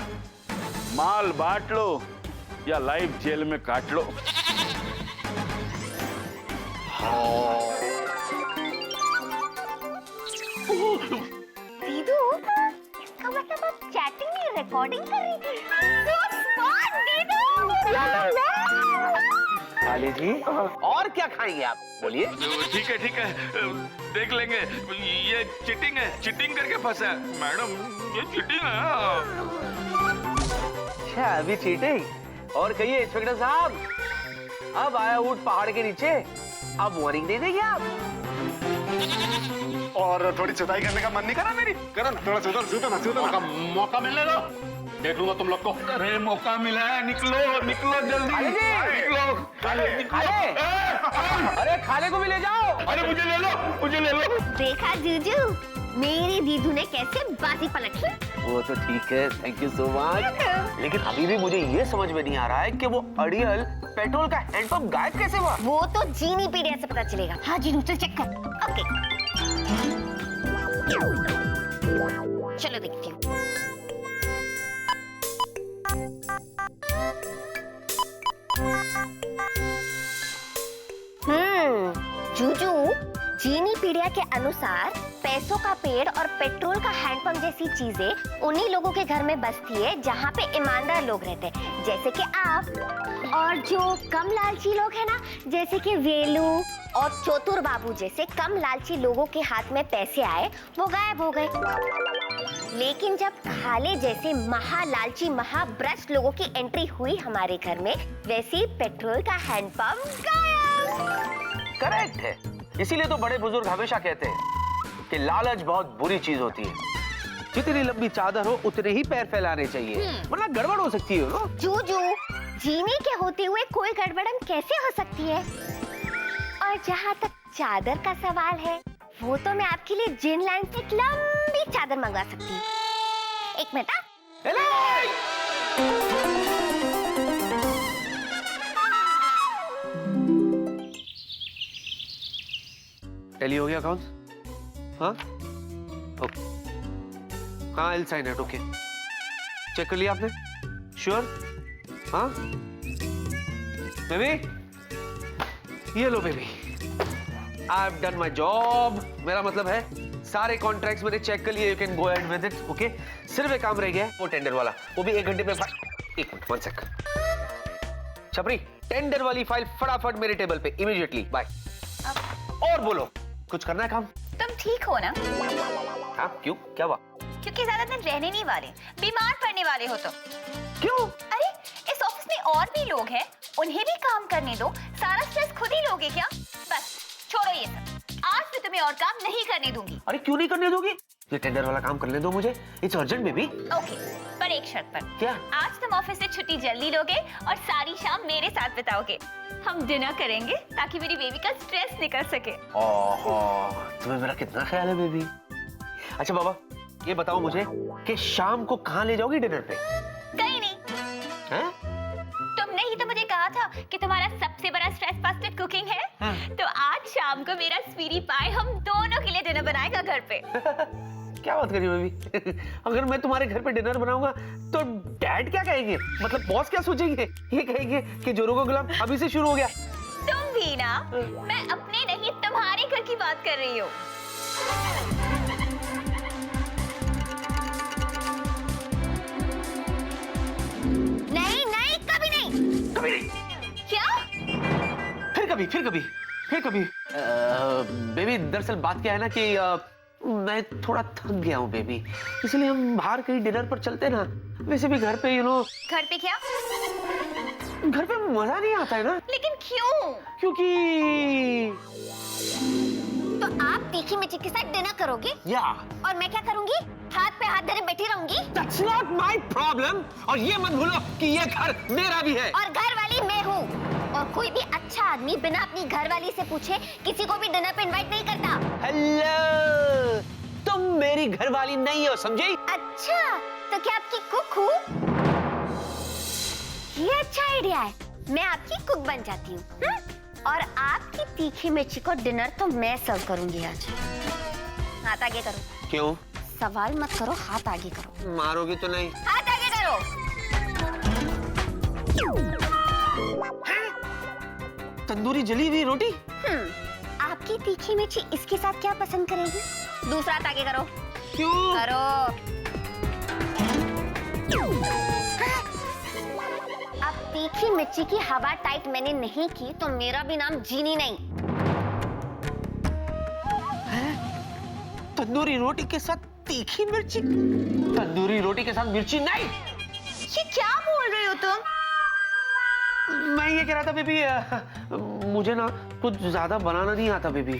माल बांट लो या लाइफ जेल में काट लो। दीदू, इसका मतलब आप चैटिंग नहीं रिकॉर्डिंग कर रही थी। So smart, दीदू। खाले जी, और क्या खाएंगे आप? बोलिए। ठीक है, देख लेंगे। ये चीटिंग है, चीटिंग करके फंसा है। मैडम, ये चीटिंग है। अच्छा, अभी चीटिंग? और कहिए इंस्पेक्टर साहब, अब आया ऊंट पहाड़ के नीचे, अब वार्निंग दे देंगे आप? और थोड़ी चुताई करने का मन नहीं करा मेरी? करो ना, थोड़ा सुधर ना। मौका मिलने दो, देख लूंगा तुम लोग को। अरे मौका मिला है, निकलो जल्दी। खाले जी! निकलो खाले! अरे खाले को भी ले जाओ। अरे मुझे ले लो। देखा जूजू, मेरी दीदू ने कैसे बाजी पलट ली। वो तो ठीक है, थैंक यू सो मच। लेकिन अभी भी मुझे ये समझ में नहीं आ रहा है कि वो अड़ियल पेट्रोल का हैंडपंप गायब कैसे हुआ? वो तो जीनी पीडिया से पता चलेगा। हाँ जीनू, चल चेक कर। ओके, चलो देखती हूँ। जूजू, जीनी पीडिया के अनुसार पैसों का पेड़ और पेट्रोल का हैंडपंप जैसी चीजें उन्हीं लोगों के घर में बसती है जहाँ पे ईमानदार लोग रहते हैं, जैसे कि आप। और जो कम लालची लोग हैं ना, जैसे कि वेलू और चोतुर बाबू जैसे कम लालची लोगों के हाथ में पैसे आए, वो गायब हो गए। लेकिन जब खाले जैसे महालालची महाभ्रष्ट लोगों की एंट्री हुई हमारे घर में, वैसे ही पेट्रोल का हैंडपंप गायब। करेक्ट है, इसीलिए तो बड़े बुजुर्ग हमेशा कहते हैं कि लालच बहुत बुरी चीज होती है। जितनी लंबी चादर हो उतने ही पैर फैलाने चाहिए, वरना गड़बड़ हो सकती है ना। जूजू, जीने के होते हुए कोई गड़बड़न कैसे हो सकती है? और जहाँ तक चादर का सवाल है, वो तो मैं आपके लिए जिन लैंड से एक लंबी चादर मंगवा सकती हूँ। एक मिनट। टैली हो गया अकाउंट? हाँ, ओके। हाँ, एल साइन है, ओके। चेक कर लिया आपने? श्योर? हाँ बेबी, ये लो baby, I have done my job. मेरा मतलब है सारे कॉन्ट्रैक्ट्स मैंने चेक कर लिए, you can go ahead with it. Okay, सिर्फ एक काम रह गया है, वो टेंडर वाला, वो भी 1 घंटे में। एक मिनट, 1 सेकंड। छपरी, टेंडर वाली फाइल फटाफट मेरे टेबल पे, इमीडिएटली। बाय। और बोलो, कुछ करना है काम? तुम ठीक हो ना? हाँ, क्यों, क्या हुआ? क्योंकि ज्यादा दिन रहने नहीं वाले, बीमार पड़ने वाले हो तो। क्यों? अरे इस ऑफिस में और भी लोग हैं, उन्हें भी काम करने दो। सारा स्ट्रेस खुद ही लोगे क्या? बस छोड़ो ये सब, आज मैं तुम्हें और काम नहीं करने दूंगी। अरे क्यों नहीं करने दोगी? ये टेंडर वाला काम करने दो मुझे, इट्स अर्जेंट बेबी। ओके, पर एक शर्त पर। क्या? आज तुम ऑफिस से छुट्टी जल्दी लोगे और सारी शाम मेरे साथ बिताओगे। हम डिनर करेंगे ताकि मेरी बेबी का स्ट्रेस निकल सके। ओहो, तुम्हें मेरा कितना ख्याल है बेबी। अच्छा बाबा, ये बताओ मुझे कि शाम को कहाँ ले जाओगी डिनर पे? कहीं नहीं। हैं? तुमने ही तो मुझे कहा था कि तुम्हारा सबसे बड़ा स्ट्रेस बस्टर कुकिंग है। हाँ। तो आज शाम को मेरा स्वीटी पाई हम दोनों के लिए डिनर बनाएगा घर पे। क्या बात कर रही हो बेबी? अगर मैं तुम्हारे घर पे डिनर बनाऊंगा तो डैड क्या कहेंगे? मतलब बॉस क्या सोचेंगे? ये कहेंगे कि जोरों का गुलाम अभी से शुरू हो गया। तुम भी ना, मैं अपने नहीं तुम्हारे घर की बात कर रही हूँ। नहीं नहीं, कभी नहीं। कभी नहीं। क्या? फिर कभी। बेबी दरअसल बात क्या है ना कि मैं थोड़ा थक गया हूँ बेबी, इसलिए हम बाहर कहीं डिनर पर चलते ना। वैसे भी घर पे घर पे क्या? घर पे मजा नहीं आता है ना। लेकिन क्यों? क्योंकि तो आप तीखी मिर्ची के साथ डिनर करोगे या और मैं क्या करूंगी? हाथ पे हाथ धरे बैठी रहूंगी। That's not my problem। और ये मत भूलो कि ये घर मेरा भी है। और घर वाली मैं हूँ। और कोई भी अच्छा आदमी बिना अपनी घरवाली से पूछे किसी को भी डिनर पे इनवाइट नहीं करता। हेलो, तुम मेरी घरवाली नहीं हो, समझी? अच्छा, तो क्या आपकी कुक हूँ? ये अच्छा आइडिया है। मैं आपकी कुक बन जाती हूँ और आपकी तीखी मिर्ची को डिनर तो मैं सर्व करूंगी आज। हाथ आगे करो। क्यों? सवाल मत करो, हाथ आगे करो। मारोगी तो नहीं? हाथ आगे करो। तंदूरी जली हुई रोटी? आपकी तीखी मिर्ची इसके साथ क्या पसंद करेगी? दूसरा हाथ आगे करो। क्यों? करो। अब तीखी मिर्ची की हवा टाइट मैंने नहीं की तो मेरा भी नाम जीनी नहीं। तंदूरी रोटी के साथ तीखी मिर्ची? तंदूरी रोटी के साथ मिर्ची नहीं। ये क्या बोल रहे हो तुम? मैं ये कह रहा था बेबी, मुझे ना कुछ ज्यादा बनाना नहीं आता बेबी।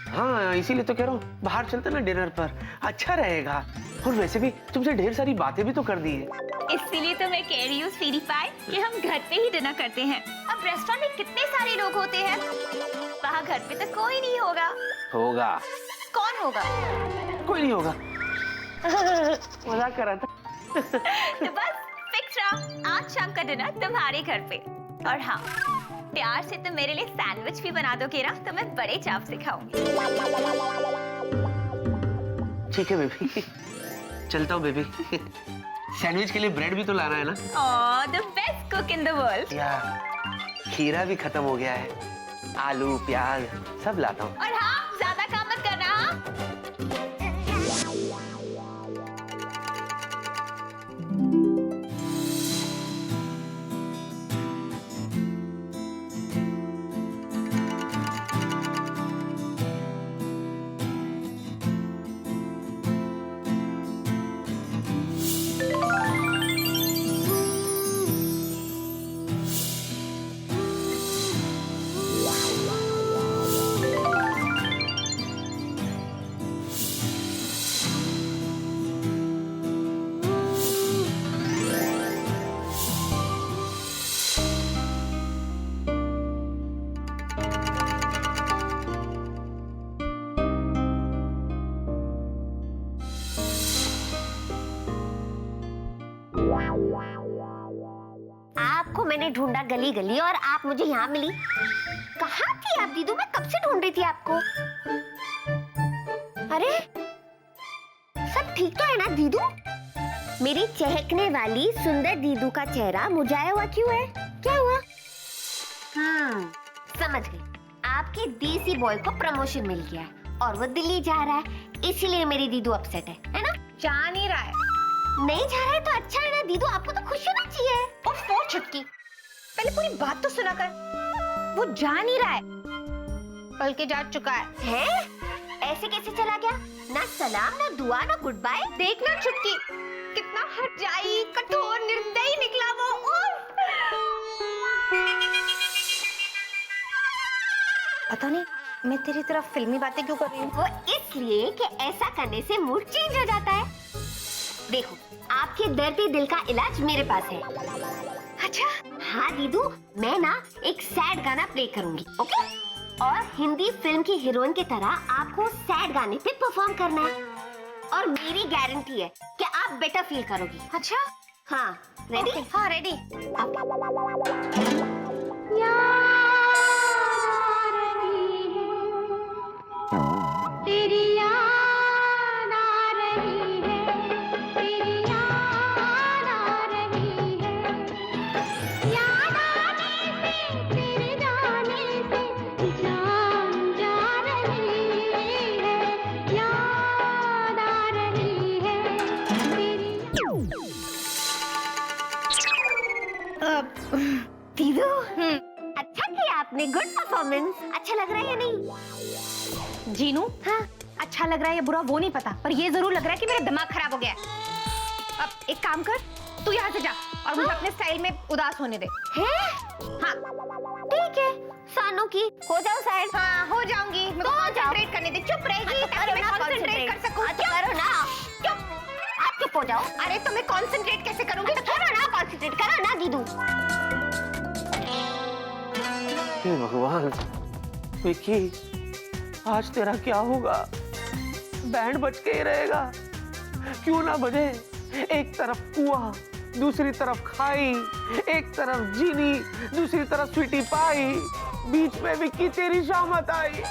हाँ, इसीलिए तो कह रहा हूँ बाहर चलते ना डिनर पर, अच्छा रहेगा। और वैसे भी तुमसे ढेर सारी बातें भी तो कर दी है। इसलिए तो मैं कह रही हूँ स्वीटी पाई कि हम घर पे ही डिनर करते हैं। अब रेस्टोरेंट में कितने सारे लोग होते हैं, वहाँ घर पे तो कोई नहीं होगा। होगा। कौन होगा? कोई नहीं होगा। मजाक कर रहा था। तो बस फिक्स रहा, आज शाम का डिनर तुम्हारे घर पे। और हाँ, प्यार से तुम मेरे लिए सैंडविच भी बना दोगे ना, तो मैं बड़े चाव से खाऊंगी। ठीक है बेबी, चलता हूँ बेबी। सैंडविच के लिए ब्रेड भी तो लाना है ना। Oh, the best cook in the world. या खीरा भी खत्म हो गया है, आलू प्याज सब लाता हूँ। और हाँ, ज्यादा काम मत करना। आपको मैंने ढूंढा गली गली और आप मुझे यहाँ मिली। कहाँ थी आप दीदू? मैं कब से ढूंढ रही थी आपको। अरे सब ठीक तो है ना दीदू? मेरी चहकने वाली सुंदर दीदू का चेहरा मुरझाया हुआ क्यों है? क्या हुआ? समझ गई। आपके देसी बॉय को प्रमोशन मिल गया है और वो दिल्ली जा रहा है, इसीलिए मेरी दीदू अपसेट है ना? जा नहीं रहा है। नहीं जा रहा है तो अच्छा है ना दीदू, आपको तो खुश होना चाहिए। ओफो छुटकी, पहले पूरी बात तो सुना कर। वो जा नहीं रहा है, बल्कि जा चुका है। हैं? ऐसे कैसे चला गया? ना सलाम, ना दुआ, ना गुड बाय। देखना छुटकी, कितना हठजाई, कठोर, निर्दयी निकला वो। पता नहीं मैं तेरी तरफ फिल्मी बातें क्यों कर रही हूँ। वो इसलिए कि ऐसा करने से मूड चेंज हो जाता है। देखो, आपके दर्द दिल का इलाज मेरे पास है। अच्छा? हाँ दीदू, मैं ना एक सैड गाना प्ले करूंगी, ओके? और हिंदी फिल्म की हीरोइन की तरह आपको सैड गाने पे परफॉर्म करना है और मेरी गारंटी है कि आप बेटर फील करोगी। अच्छा? हाँ, रेडी? Okay, हाँ रेडी। तेरी याद आ रही है, तेरी याद आ रही है, याद आने से, तेरे जाने से जान जा रही है, याद आ रही है तेरी। दीदू, अच्छा किया आपने, गुड परफॉर्मेंस। अच्छा लग रहा है या नहीं? जीनू, हाँ अच्छा लग रहा है या बुरा वो नहीं पता, पर ये जरूर लग रहा है कि मेरा दिमाग खराब हो गया है। अब एक काम कर, तू यहाँ से जा और मुझे अपने स्टाइल में उदास होने दे। है? हाँ ठीक है सानू की, हो जाओ साइड। हाँ हो जाऊंगी, मेरे को कंसंट्रेट करने दे। चुप रहेगी ताकि मैं कंसंट्रेट कर सकूं। करो ना, चुप, आप चुप हो जाओ। अरे तो मैं कंसंट्रेट कैसे करूंगी? तो करो ना, कॉन्सेंट्रेट करो ना दीदू। हे भगवान, विक्की, आज तेरा क्या होगा? बैंड बज के ही रहेगा, क्यों ना बजे? एक तरफ कुआं, दूसरी तरफ खाई, एक तरफ जीनी, दूसरी तरफ स्वीटी पाई, बीच में विक्की तेरी शामत आई।